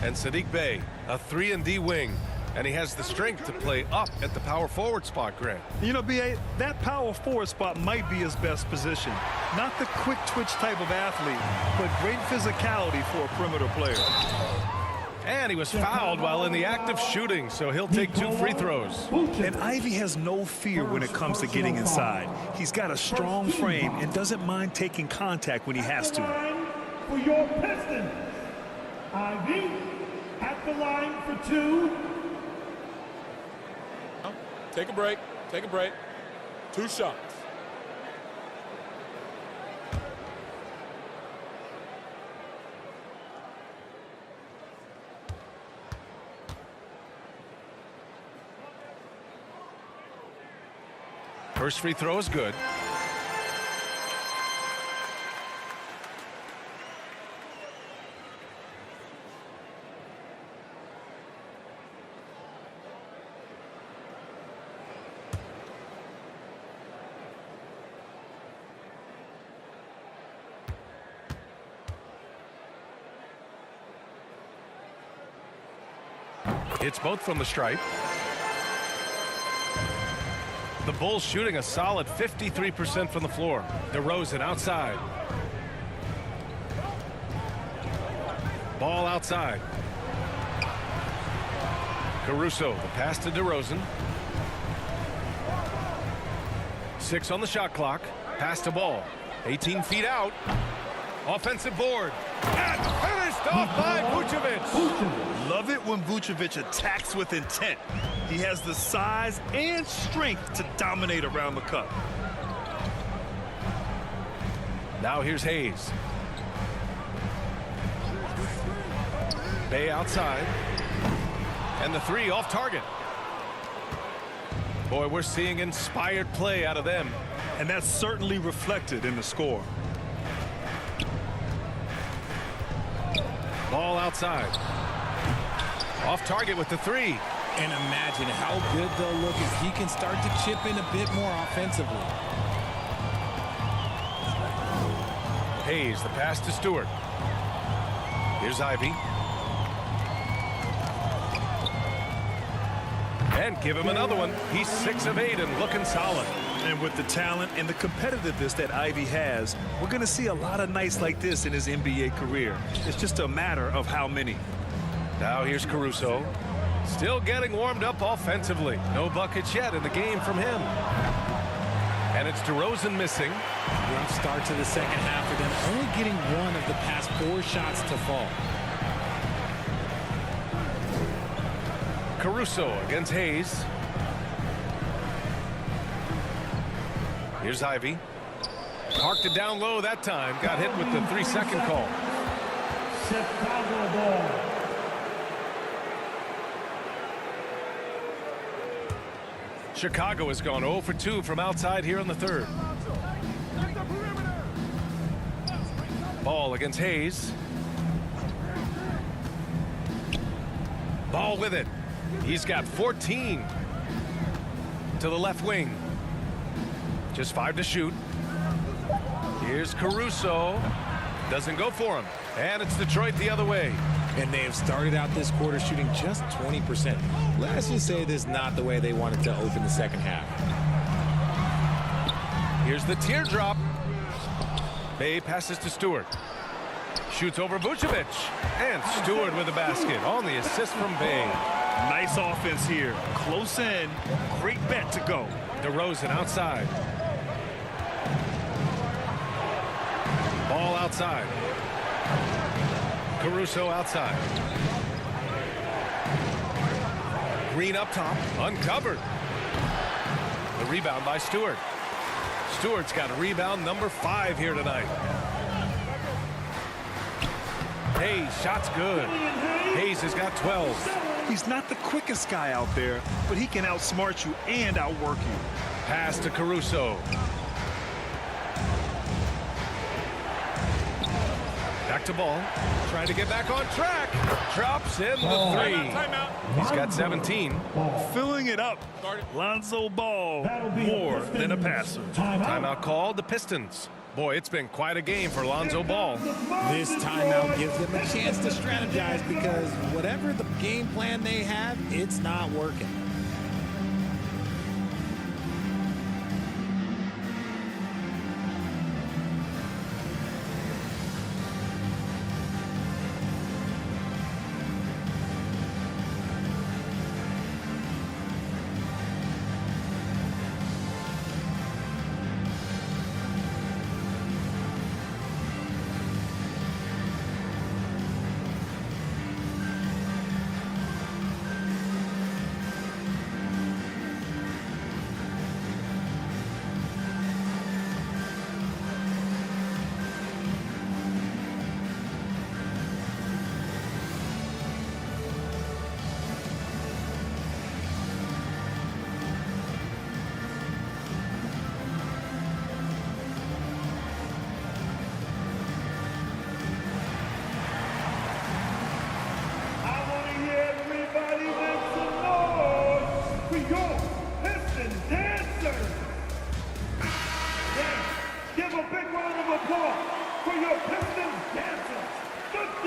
And Sadiq Bey, a 3-and-D wing. And he has the strength to play up at the power forward spot, Grant. You know, B.A., that power forward spot might be his best position. Not the quick twitch type of athlete, but great physicality for a perimeter player. And he was fouled while in the act of shooting, so he'll take 2 free throws. And Ivy has no fear when it comes to getting inside. He's got a strong frame and doesn't mind taking contact when he has to. For your Pistons, Ivy at the line for 2. Take a break. Take a break. 2 shots. First free throw is good. Hits both from the stripe. The Bulls shooting a solid 53% from the floor. DeRozan outside. Ball outside. Caruso, the pass to DeRozan. 6 on the shot clock. Pass to Ball. 18 feet out. Offensive board. And finished off by Vucevic. Love it when Vucevic attacks with intent. He has the size and strength to dominate around the cup. Now here's Hayes. Bay outside. And the 3 off target. Boy, we're seeing inspired play out of them. And that's certainly reflected in the score. Ball outside. Off target with the 3. And imagine how good they'll look if he can start to chip in a bit more offensively. Hayes, the pass to Stewart. Here's Ivy. And give him another one. He's 6 of 8 and looking solid. And with the talent and the competitiveness that Ivy has, we're going to see a lot of nights like this in his NBA career. It's just a matter of how many. Now here's Caruso. Still getting warmed up offensively. No buckets yet in the game from him. And it's DeRozan missing. Rough start to the second half for them, only getting 1 of the past 4 shots to fall. Caruso against Hayes. Here's Ivy. Parked it down low that time. Got hit with the 3-second call. Chicago ball. Chicago has gone 0 for 2 from outside here in the 3rd. Ball against Hayes. Ball with it. He's got 14 to the left wing. Just 5 to shoot. Here's Caruso. Doesn't go for him. And it's Detroit the other way. And they have started out this quarter shooting just 20%. Let's just say this is not the way they wanted to open the second half. Here's the teardrop. Bay passes to Stewart. Shoots over Vucevic. And Stewart with a basket on the assist from Bay. Nice offense here. Close in. Great bet to go. DeRozan outside. Ball outside. Caruso outside. Green up top. Uncovered. The rebound by Stewart. Stewart's got a rebound number 5 here tonight. Hayes, shot's good. Hayes has got 12. He's not the quickest guy out there, but he can outsmart you and outwork you. Pass to Caruso. Back to Ball. Trying to get back on track. Drops in the 3. He's got 17. Filling it up. Lonzo Ball, more than a passer. Timeout called the Pistons. Boy, it's been quite a game for Lonzo Ball. This timeout gives them a chance to strategize because whatever the game plan they have, it's not working.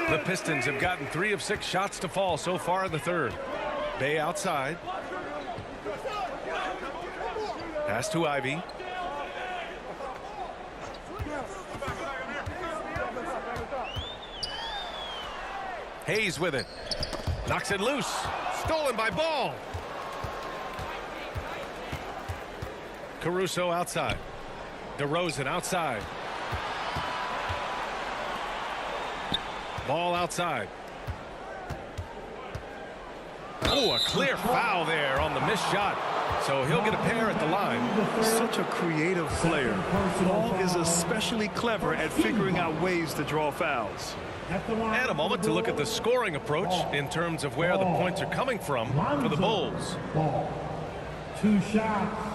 The Pistons have gotten 3 of 6 shots to fall so far in the 3rd. Bay outside. Pass to Ivy. Hayes with it. Knocks it loose. Stolen by Ball. Caruso outside. DeRozan outside. Ball outside. Oh, a clear foul there on the missed shot. So he'll get a pair at the line. Such a creative player. Ball is especially clever at figuring out ways to draw fouls. And a moment to look at the scoring approach in terms of where the points are coming from for the Bulls. Ball. 2 shots.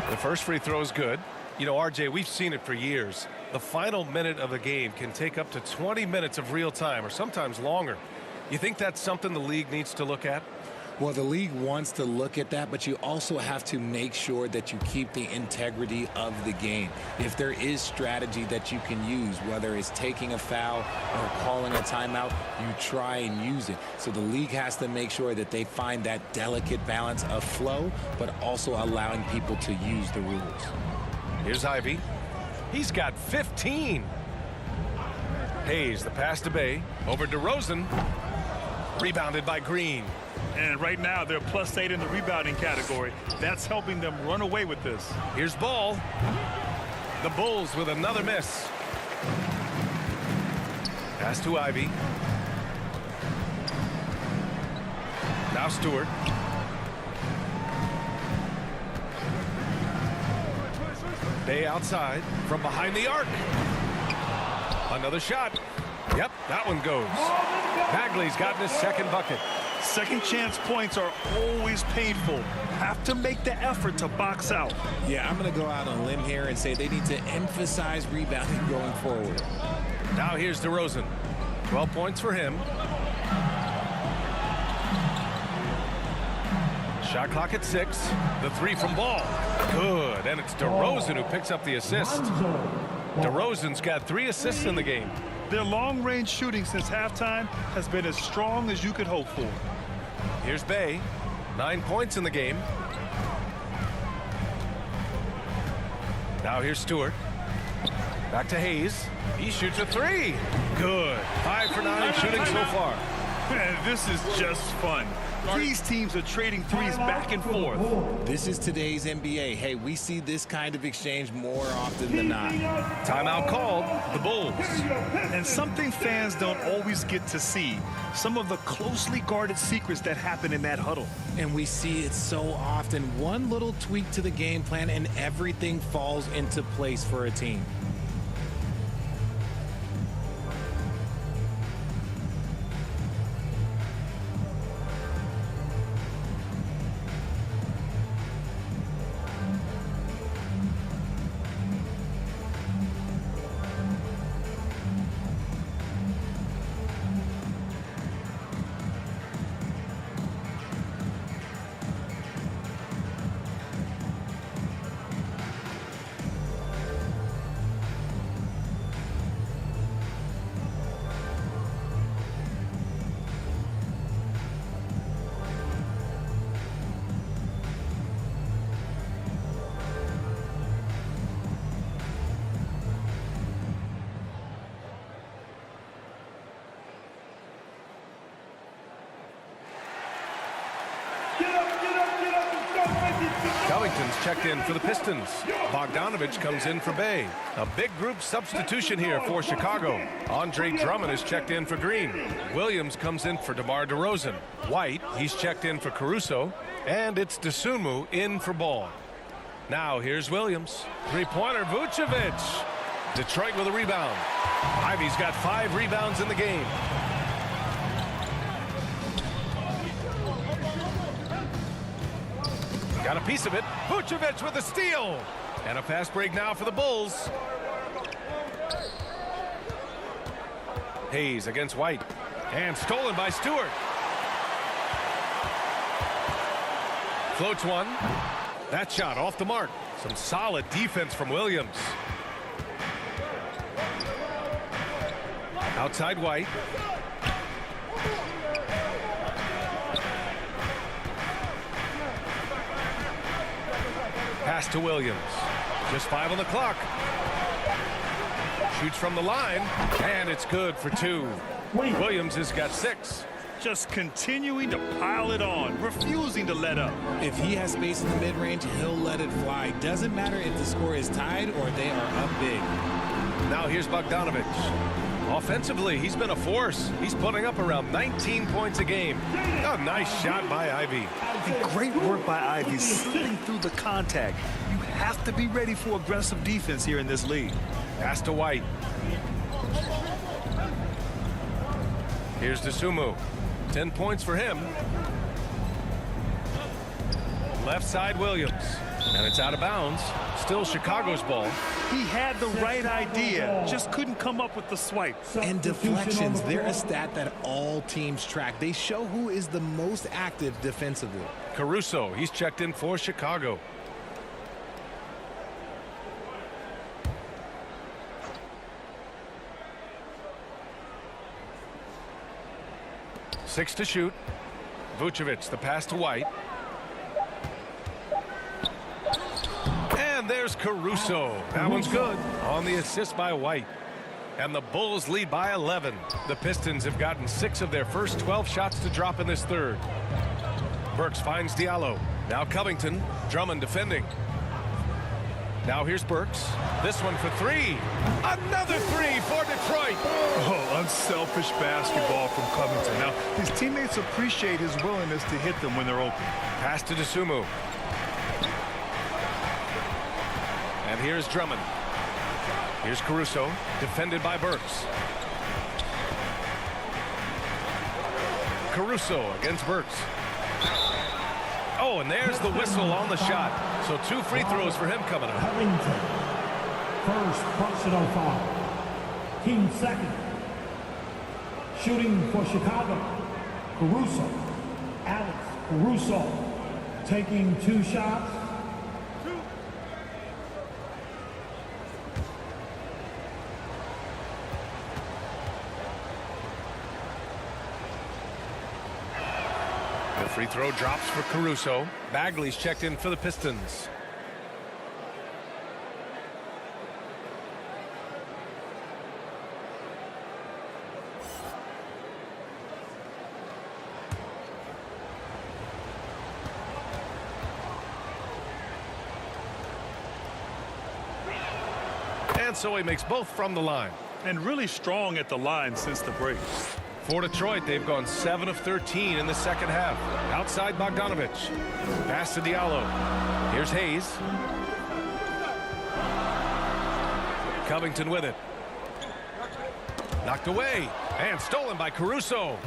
The first free throw is good. You know, RJ, we've seen it for years. The final minute of the game can take up to 20 minutes of real time or sometimes longer. You think that's something the league needs to look at? Well, the league wants to look at that, but you also have to make sure that you keep the integrity of the game. If there is strategy that you can use, whether it's taking a foul or calling a timeout, you try and use it. So the league has to make sure that they find that delicate balance of flow, but also allowing people to use the rules. Here's Ivy. He's got 15. Hayes, the pass to Bay. Over DeRozan. Rebounded by Green. And right now, they're +8 in the rebounding category. That's helping them run away with this. Here's Ball. The Bulls with another miss. Pass to Ivy. Now Stewart. Bay outside from behind the arc. Another shot. Yep, that one goes. Bagley's gotten his second bucket. Second chance points are always painful. Have to make the effort to box out. Yeah, I'm going to go out on a limb here and say they need to emphasize rebounding going forward. Now here's DeRozan. 12 points for him. Shot clock at 6. The 3 from Ball. Good. And it's DeRozan who picks up the assist. DeRozan's got 3 assists in the game. Their long-range shooting since halftime has been as strong as you could hope for. Here's Bay. 9 points in the game. Now here's Stewart. Back to Hayes. He shoots a 3. Good. 5 for 9 shooting so far. Man, this is just fun. These teams are trading threes back and forth. This is today's NBA. Hey, we see this kind of exchange more often than not. Timeout called. The Bulls. And something fans don't always get to see. Some of the closely guarded secrets that happen in that huddle. And we see it so often. One little tweak to the game plan and everything falls into place for a team. Covington's checked in for the Pistons. Bogdanovich comes in for Bay. A big group substitution here for Chicago. Andre Drummond is checked in for Green. Williams comes in for DeMar DeRozan. White, he's checked in for Caruso. And it's Dosunmu in for Ball. Now here's Williams. Three-pointer, Vucevic. Detroit with a rebound. Ivy's got 5 rebounds in the game. Got a piece of it. Vucevic with a steal. And a fast break now for the Bulls. Hayes against White. And stolen by Stewart. Floats one. That shot off the mark. Some solid defense from Williams. Outside White. Pass to Williams. Just 5 on the clock. Shoots from the line, and it's good for 2. Williams has got 6. Just continuing to pile it on, refusing to let up. If he has space in the mid-range, he'll let it fly. Doesn't matter if the score is tied or they are up big. Now here's Bogdanovich. Offensively, he's been a force. He's putting up around 19 points a game. A nice shot by Ivy. And great work by Ivy, slipping through the contact. You have to be ready for aggressive defense here in this league. Pass to White. Here's Dosunmu. 10 points for him. Left side Williams. And it's out of bounds. Still Chicago's ball. He had the right idea, just couldn't come up with the swipe. And deflections, they're a stat that all teams track. They show who is the most active defensively. Caruso, he's checked in for Chicago. Six to shoot. Vucevic, the pass to White. And there's Caruso. That one's good on the assist by White. And the Bulls lead by 11. The Pistons have gotten 6 of their first 12 shots to drop in this third. Burks finds Diallo. Now Covington. Drummond defending. Now here's Burks. This one for 3. Another 3 for Detroit. Oh, unselfish basketball from Covington. Now, his teammates appreciate his willingness to hit them when they're open. Pass to Dosunmu. And here's Drummond. Here's Caruso, defended by Burks. Caruso against Burks. Oh, and there's the whistle on the shot. So 2 free throws for him coming up. Covington, first personal foul. Team second. Shooting for Chicago, Caruso. Alex Caruso taking 2 shots. The free throw drops for Caruso. Bagley's checked in for the Pistons. And so he makes both from the line. And really strong at the line since the break. For Detroit, they've gone 7 of 13 in the second half. Outside Bogdanovich. Pass to Diallo. Here's Hayes. Covington with it. Knocked away. And stolen by Caruso.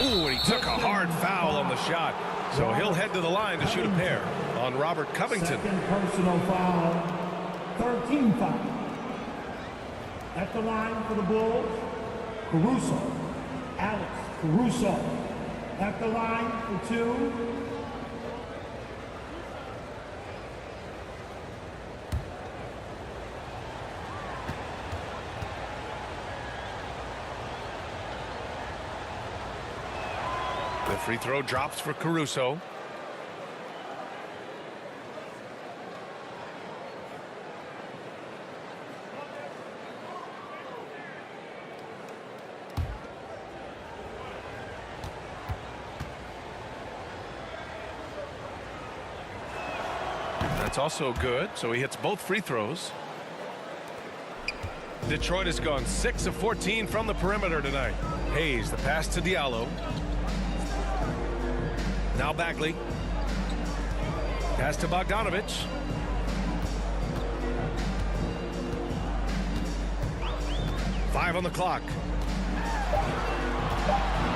Ooh, and he took a hard foul on the shot. So he'll head to the line to shoot a pair on Robert Covington. Second personal foul. 13 foul. At the line for the Bulls, Caruso. Alex Caruso. At the line for 2. The free throw drops for Caruso. That's also good, so he hits both free throws. Detroit has gone 6 of 14 from the perimeter tonight. Hayes, the pass to Diallo. Now Bagley. Pass to Bogdanovich. Five on the clock.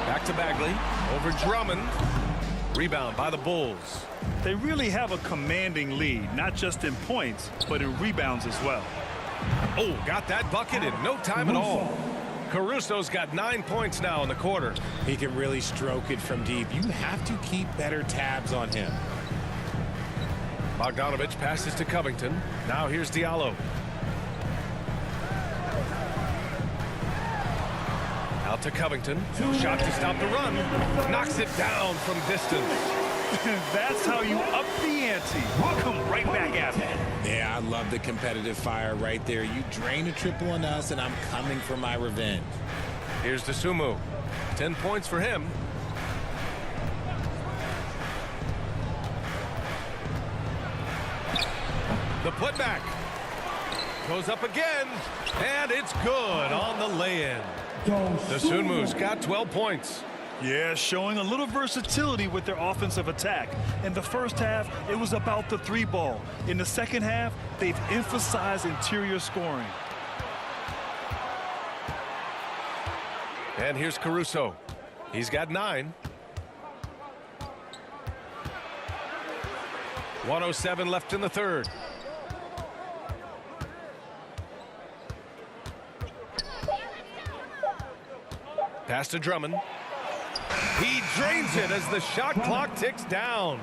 Back to Bagley. Over Drummond. Rebound by the Bulls. They really have a commanding lead, not just in points, but in rebounds as well. Oh, got that bucket in no time at all. Caruso's got 9 points now in the quarter. He can really stroke it from deep. You have to keep better tabs on him. Bogdanovich passes to Covington. Now here's Diallo. Out to Covington. Shot to stop the run. Knocks it down from distance. That's how you up the ante. Come right back at it. Yeah, I love the competitive fire right there. You drain a triple on us, and I'm coming for my revenge. Here's Dosunmu. 10 points for him. The putback. Goes up again. And it's good on the lay-in. Dosunmu's got 12 points. Yeah, showing a little versatility with their offensive attack. In the first half, it was about the three ball. In the second half, they've emphasized interior scoring. And here's Caruso. He's got 9. 1:07 left in the third. Pass to Drummond. He drains it as the shot clock ticks down.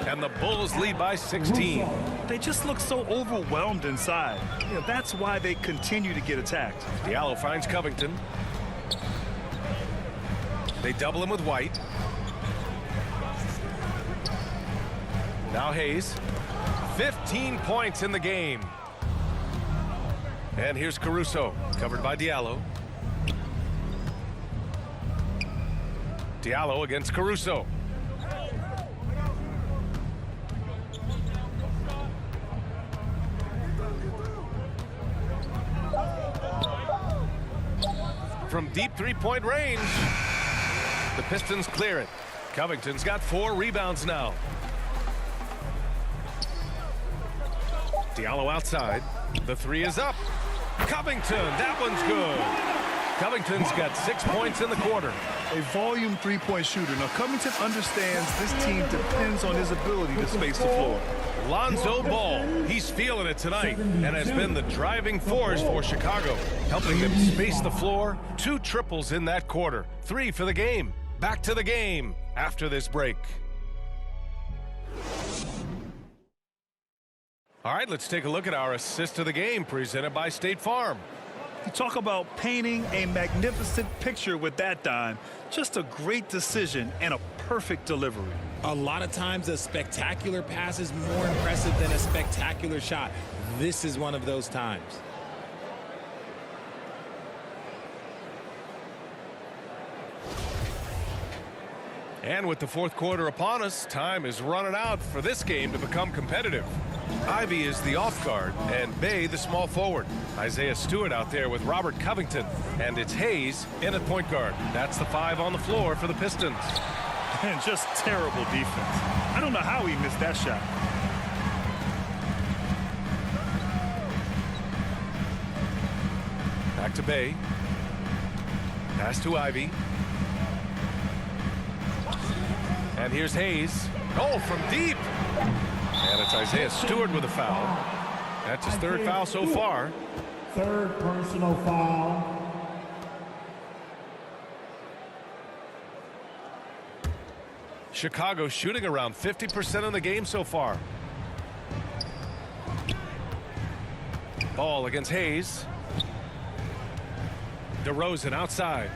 And the Bulls lead by 16. They just look so overwhelmed inside. Yeah, that's why they continue to get attacked. Diallo finds Covington. They double him with White. Now Hayes. 15 points in the game. And here's Caruso, covered by Diallo. Diallo against Caruso. From deep three-point range. The Pistons clear it. Covington's got 4 rebounds now. Diallo outside. The 3 is up. Covington, that one's good. Covington's got 6 points in the quarter. A volume three-point shooter. Now, Covington understands this team depends on his ability to space the floor. Lonzo Ball, he's feeling it tonight and has been the driving force for Chicago, helping them space the floor. 2 triples in that quarter. 3 for the game. Back to the game after this break. All right, let's take a look at our assist of the game presented by State Farm. You talk about painting a magnificent picture with that dime. Just a great decision and a perfect delivery. A lot of times a spectacular pass is more impressive than a spectacular shot. This is one of those times. And with the fourth quarter upon us, time is running out for this game to become competitive. Ivy is the off guard and Bay the small forward. Isaiah Stewart out there with Robert Covington, and it's Hayes in at point guard. That's the 5 on the floor for the Pistons. And just terrible defense. I don't know how he missed that shot. Back to Bay. Pass to Ivy. And here's Hayes. Oh, from deep. And it's Isaiah Stewart with a foul. That's his 3rd foul so far. 3rd personal foul. Chicago shooting around 50% in the game so far. Ball against Hayes. DeRozan outside.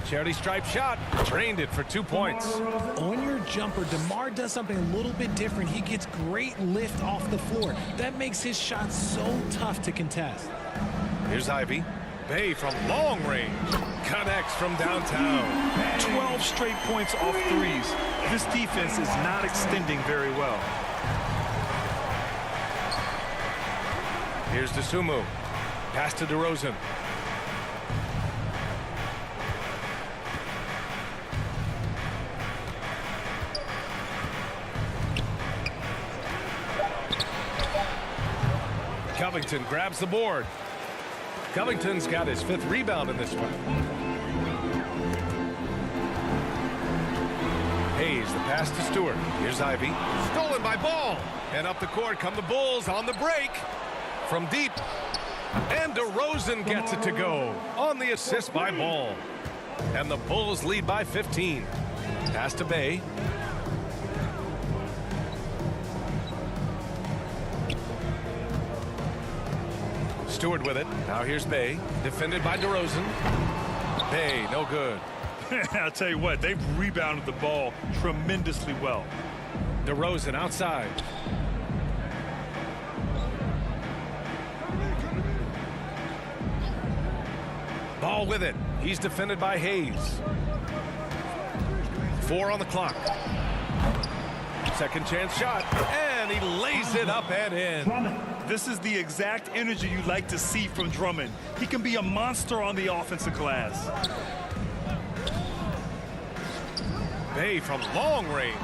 Charity stripe shot. Drained it for 2 points. On your jumper, DeMar does something a little bit different. He gets great lift off the floor. That makes his shot so tough to contest. Here's Ivy. Bay from long range. Connects from downtown. 12 straight points off threes. This defense is not extending very well. Here's Dosunmu. Pass to DeRozan. Covington grabs the board. Covington's got his 5th rebound in this one. Hayes, the pass to Stewart. Here's Ivy. Stolen by Ball. And up the court come the Bulls on the break. From deep. And DeRozan gets it to go on the assist by Ball. And the Bulls lead by 15. Pass to Bay. Stewart with it. Now here's Bay. Defended by DeRozan. Bay, no good. I'll tell you what, they've rebounded the ball tremendously well. DeRozan outside. Ball with it. He's defended by Hayes. 4 on the clock. Second chance shot. And he lays it up and in. This is the exact energy you like to see from Drummond. He can be a monster on the offensive glass. Bay from long range.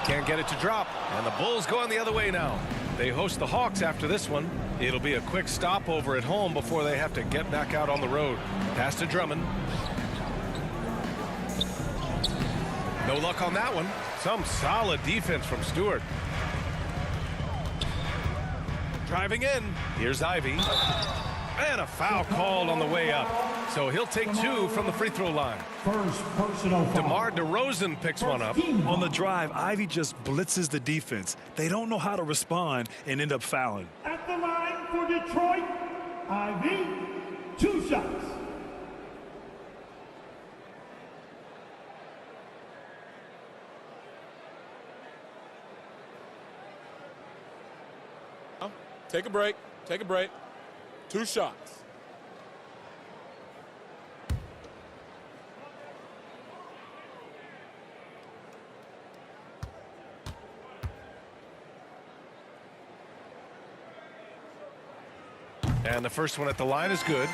Can't get it to drop. And the Bulls going the other way now. They host the Hawks after this one. It'll be a quick stopover at home before they have to get back out on the road. Pass to Drummond. No luck on that one. Some solid defense from Stewart. Driving in. Here's Ivy. And a foul called on the way up. So he'll take 2 from the free throw line. First personal foul. DeMar DeRozan picks one up. On the drive, Ivy just blitzes the defense. They don't know how to respond and end up fouling. At the line for Detroit, Ivy, 2 shots. Take a break. Take a break. 2 shots. And the first one at the line is good.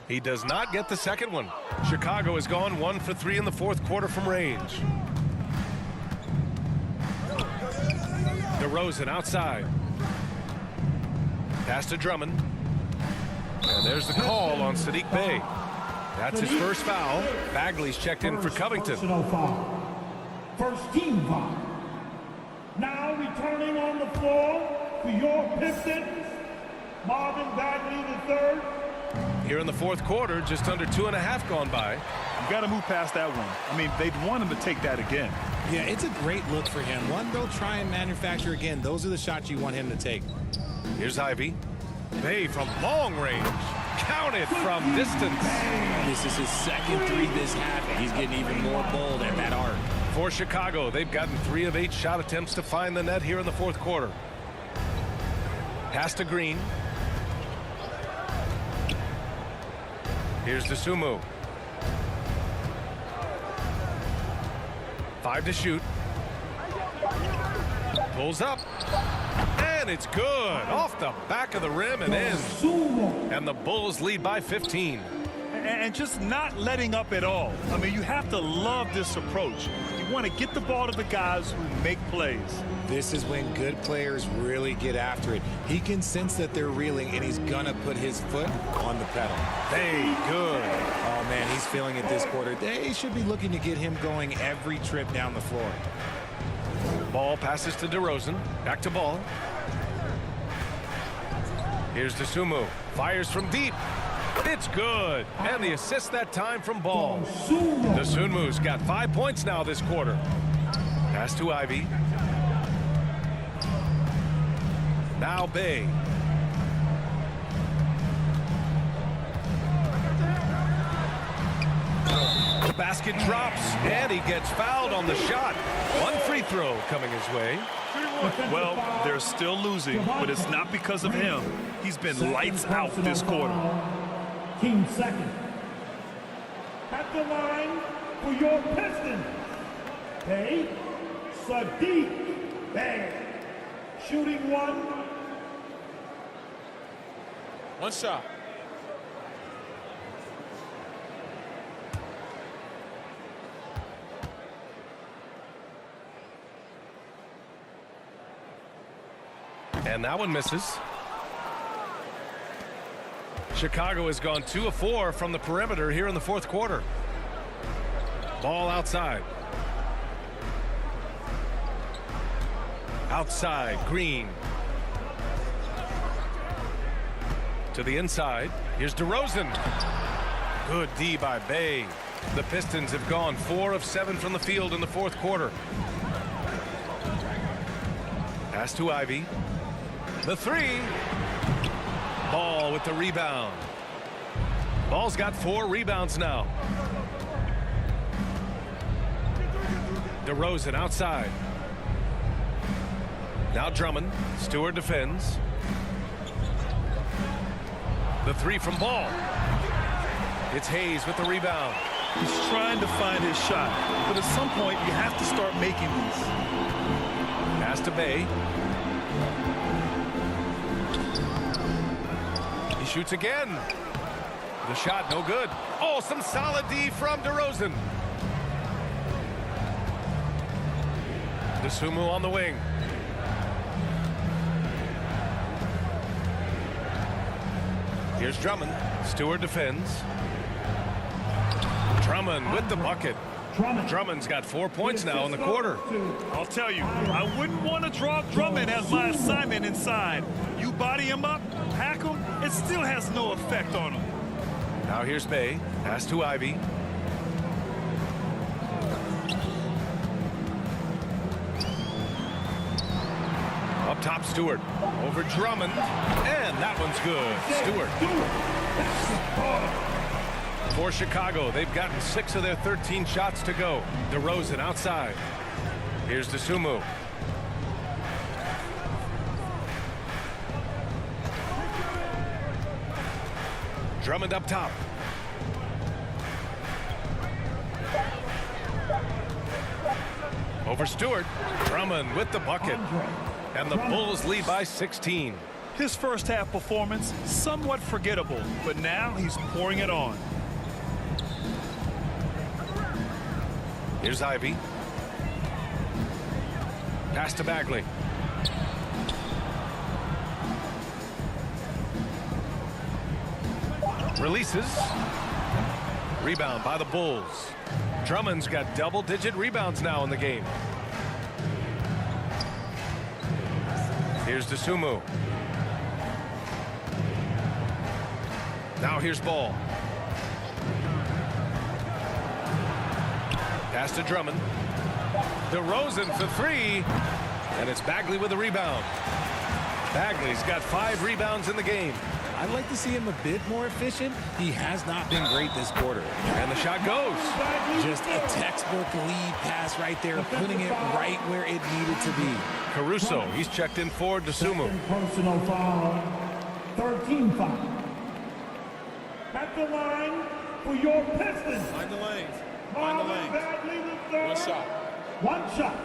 He does not get the second one. Chicago has gone 1 for 3 in the fourth quarter from range. DeRozan outside. Pass to Drummond. And there's the call on Sadiq Bey. That's his first foul. Bagley's checked in for Covington. Personal foul. First team foul. Now returning on the floor for your Pistons, Marvin Bagley III. Here in the fourth quarter, just under 2.5 gone by. You got to move past that one. I mean, they'd want him to take that again. Yeah, it's a great look for him. One they'll try and manufacture again. Those are the shots you want him to take. Here's Ivy. Bay from long range. Counted from distance. This is his second 3 this half, and he's getting even more bold at that arc. For Chicago, they've gotten 3 of 8 shot attempts to find the net here in the fourth quarter. Pass to Green. Here's Dosunmu. 5 to shoot. Pulls up. And it's good. Off the back of the rim and in. And the Bulls lead by 15. And just not letting up at all. I mean, you have to love this approach. You want to get the ball to the guys who make plays. This is when good players really get after it. He can sense that they're reeling, and he's going to put his foot on the pedal. Hey, good. Oh, man, he's feeling it this quarter. They should be looking to get him going every trip down the floor. Ball passes to DeRozan. Back to Ball. Here's Dosunmu. Fires from deep. It's good. And the assist that time from Ball. Dosunmu's got 5 points now this quarter. Pass to Ivy. Now Bay. The basket drops, and he gets fouled on the shot. 1 free throw coming his way. Well, they're still losing, but it's not because of him. He's been lights out this quarter. Team second. At the line for your Pistons, Bey, Sadiq Bey. Shooting 1. 1 shot. And that one misses. Chicago has gone 2 of 4 from the perimeter here in the fourth quarter. Ball outside. Outside, Green. To the inside. Here's DeRozan. Good D by Bay. The Pistons have gone 4 of 7 from the field in the fourth quarter. Pass to Ivy. The three. Ball with the rebound. Ball's got 4 rebounds now. DeRozan outside. Now Drummond. Stewart defends. The three from Ball. It's Hayes with the rebound. He's trying to find his shot, but at some point you have to start making these. Pass to Bay. He shoots again. The shot no good. Oh, some solid D from DeRozan. DeSumo on the wing. Here's Drummond. Stewart defends. Drummond with the bucket. Drummond's got 4 points now in the quarter. I'll tell you, I wouldn't want to draw Drummond as my assignment inside. You body him up, hack him, it still has no effect on him. Now here's Bay. Pass to Ivy. Up top, Stewart. Over Drummond. And that one's good. Stewart. For Chicago, they've gotten 6 of their 13 shots to go. DeRozan outside. Here's DeSumo. Drummond up top. Over Stewart. Drummond with the bucket. And the Bulls lead by 16. His first half performance, somewhat forgettable, but now he's pouring it on. Here's Ivy. Pass to Bagley. Releases. Rebound by the Bulls. Drummond's got double-digit rebounds now in the game. Here's DeSumo. Now here's Ball. Pass to Drummond. DeRozan for 3. And it's Bagley with a rebound. Bagley's got 5 rebounds in the game. I'd like to see him a bit more efficient. He has not been great this quarter. And the shot goes. Just a textbook lead pass right there, putting it right where it needed to be. Caruso, he's checked in for DeSumo. Personal foul. 13 foul. At the line for your Pistons. Find the lanes. Find the lanes. Bagley the third. One shot. One shot.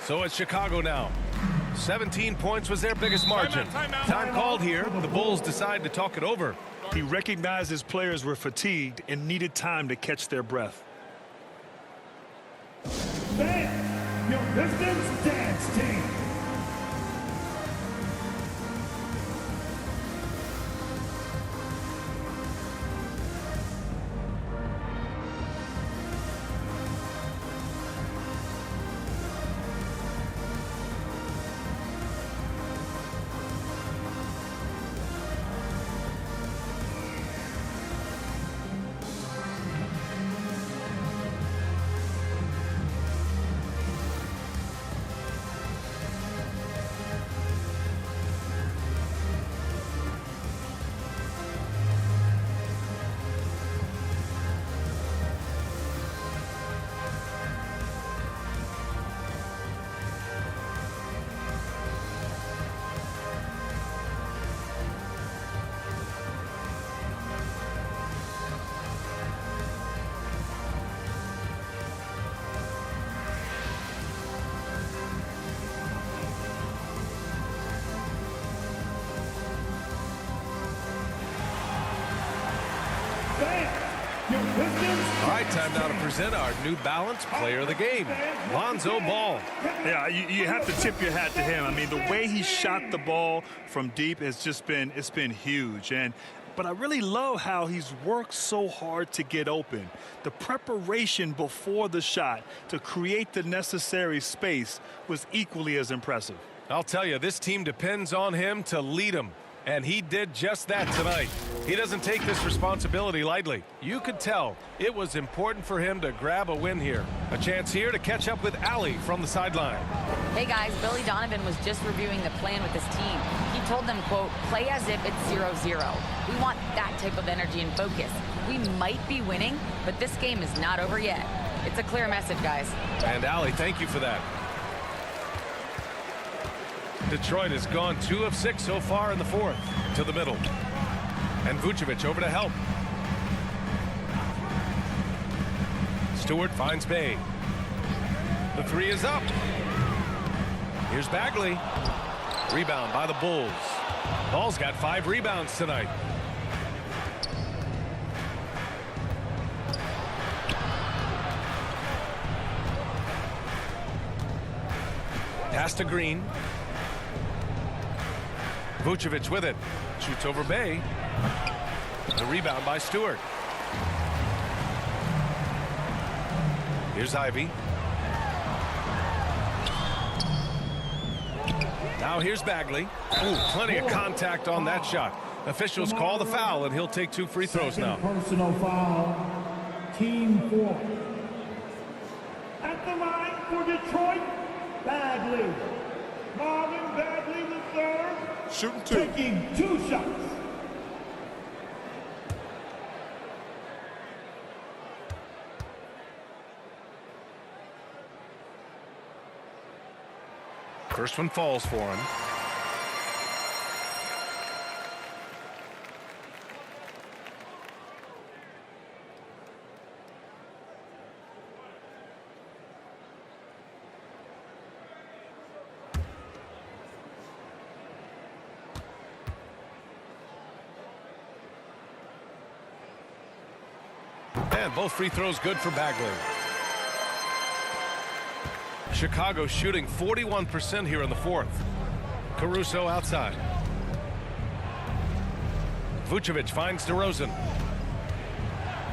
So it's Chicago now. 17 points was their biggest margin. Time called here. The Bulls decide to talk it over. He recognized his players were fatigued and needed time to catch their breath. Fans, your Pistons dance team. All right, time now to present our New Balance Player of the Game, Lonzo Ball. Yeah, you have to tip your hat to him. I mean, the way he shot the ball from deep has just been, it's been huge. But I really love how he's worked so hard to get open. The preparation before the shot to create the necessary space was equally as impressive. I'll tell you, this team depends on him to lead them. And he did just that tonight. He doesn't take this responsibility lightly. You could tell it was important for him to grab a win here. A chance here to catch up with Allie from the sideline. Hey guys, Billy Donovan was just reviewing the plan with his team. He told them, quote, play as if it's 0-0. We want that type of energy and focus. We might be winning, but this game is not over yet. It's a clear message, guys. And Allie, thank you for that. Detroit has gone 2 of 6 so far in the fourth. To the middle. And Vucevic over to help. Stewart finds Bay. The three is up. Here's Bagley. Rebound by the Bulls. Ball's got 5 rebounds tonight. Pass to Green. Vucevic with it. Shoots over Bay. The rebound by Stewart. Here's Ivy. Now here's Bagley. Ooh, plenty of contact on that shot. Officials call the foul, and he'll take 2 free throws now. Personal foul. Team 4. At the line for Detroit, Bagley. Marvin Bagley the third. Shooting 2. Taking 2 shots. First one falls for him. And both free throws good for Bagley. Chicago shooting 41% here in the fourth. Caruso outside. Vucevic finds DeRozan.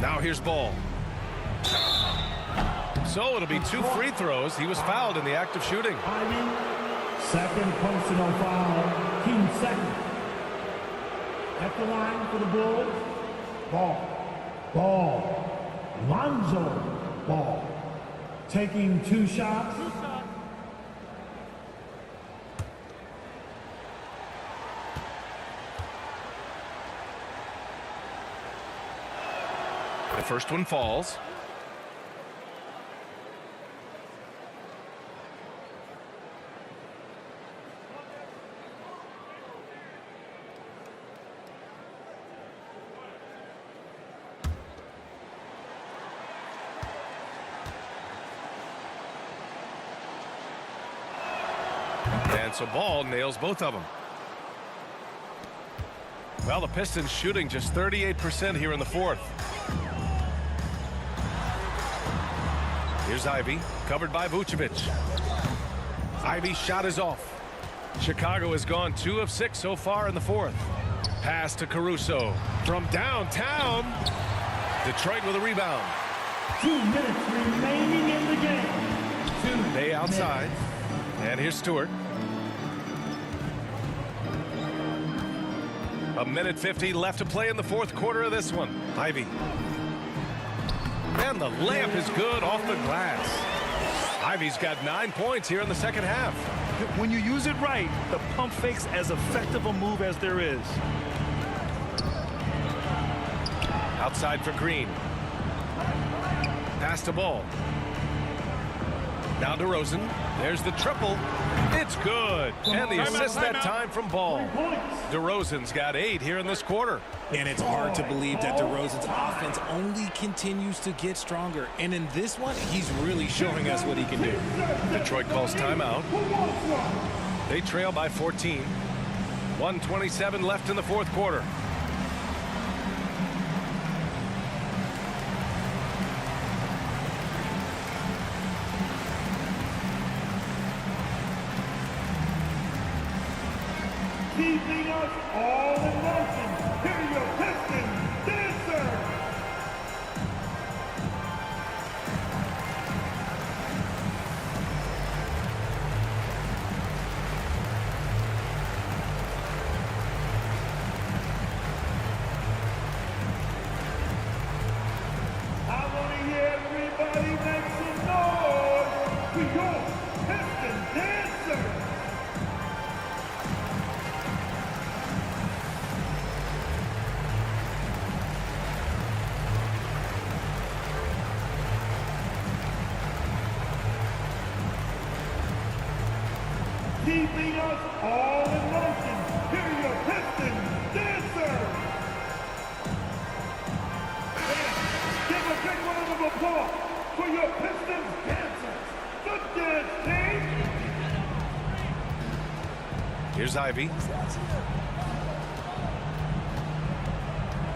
Now here's Ball. So it'll be 2 free throws. He was fouled in the act of shooting. Second personal foul. Team second. At the line for the Bulls, Ball. Lonzo Ball. Taking 2 shots. The first one falls. And so Ball nails both of them. Well, the Pistons shooting just 38% here in the fourth. Here's Ivy, covered by Vucevic. Ivy's shot is off. Chicago has gone 2 of 6 so far in the fourth. Pass to Caruso from downtown. Detroit with a rebound. 2 minutes remaining in the game. Bay outside. And here's Stewart. A minute 50 left to play in the fourth quarter of this one. Ivy. And the layup is good off the glass. Ivy's got 9 points here in the second half. When you use it right, the pump fake's as effective a move as there is. Outside for Green. Pass to Ball. Now DeRozan. There's the triple. It's good. And the assist that time from Ball. DeRozan's got 8 here in this quarter. And it's hard to believe that DeRozan's offense only continues to get stronger. And in this one, he's really showing us what he can do. Detroit calls timeout. They trail by 14. 1:27 left in the fourth quarter. Keeping us all in motion. Here are your Pistons dancers. I want to hear everybody make some noise for your Pistons dancers. Keeping us all in motion. Here are your Pistons dancers. Give a big round of applause for your Pistons dancers. Good dance, team. Here's Ivy.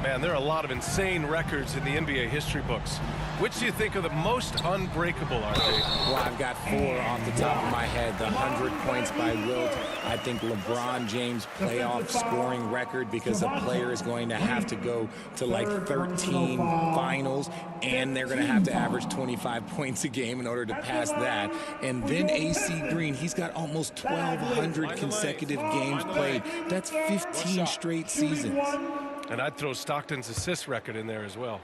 Man, there are a lot of insane records in the NBA history books. Which do you think are the most unbreakable, RJ? Well, I've got 4 off the top of my head. The 100 points by Wilt. I think LeBron James' playoff scoring record, because a player is going to have to go to like 13 finals, and they're going to have to average 25 points a game in order to pass that. And then AC Green, he's got almost 1,200 consecutive games played. That's 15 straight seasons. And I'd throw Stockton's assist record in there as well.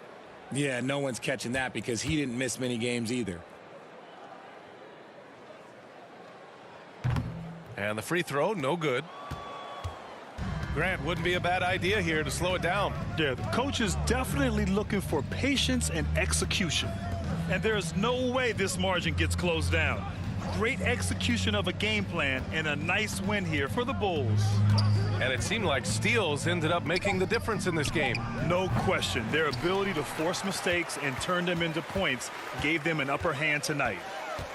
Yeah, no one's catching that because he didn't miss many games either. And the free throw, no good. Grant, wouldn't be a bad idea here to slow it down. Yeah, the coach is definitely looking for patience and execution. And there's no way this margin gets closed down. Great execution of a game plan and a nice win here for the Bulls. And it seemed like steals ended up making the difference in this game. No question. Their ability to force mistakes and turn them into points gave them an upper hand tonight.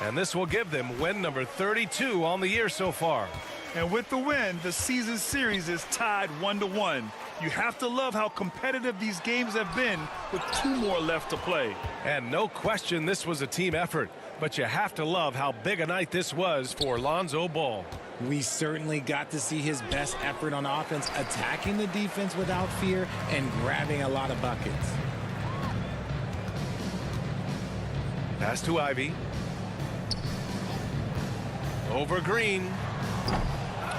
And this will give them win number 32 on the year so far. And with the win, the season series is tied 1-1. You have to love how competitive these games have been with 2 more left to play. And no question this was a team effort. But you have to love how big a night this was for Lonzo Ball. We certainly got to see his best effort on offense, attacking the defense without fear and grabbing a lot of buckets. Pass to Ivy. Over Green.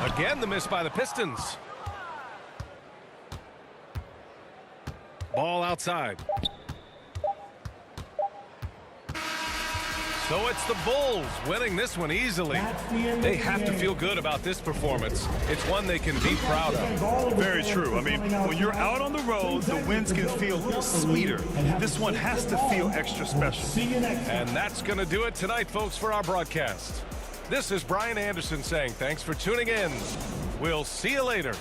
Again, the miss by the Pistons. Ball outside. So it's the Bulls winning this one easily. They have to feel good about this performance. It's one they can be proud of. Very true. I mean, when you're out on the road, the wins can feel a little sweeter. This one has to feel extra special. And that's going to do it tonight, folks, for our broadcast. This is Brian Anderson saying thanks for tuning in. We'll see you later.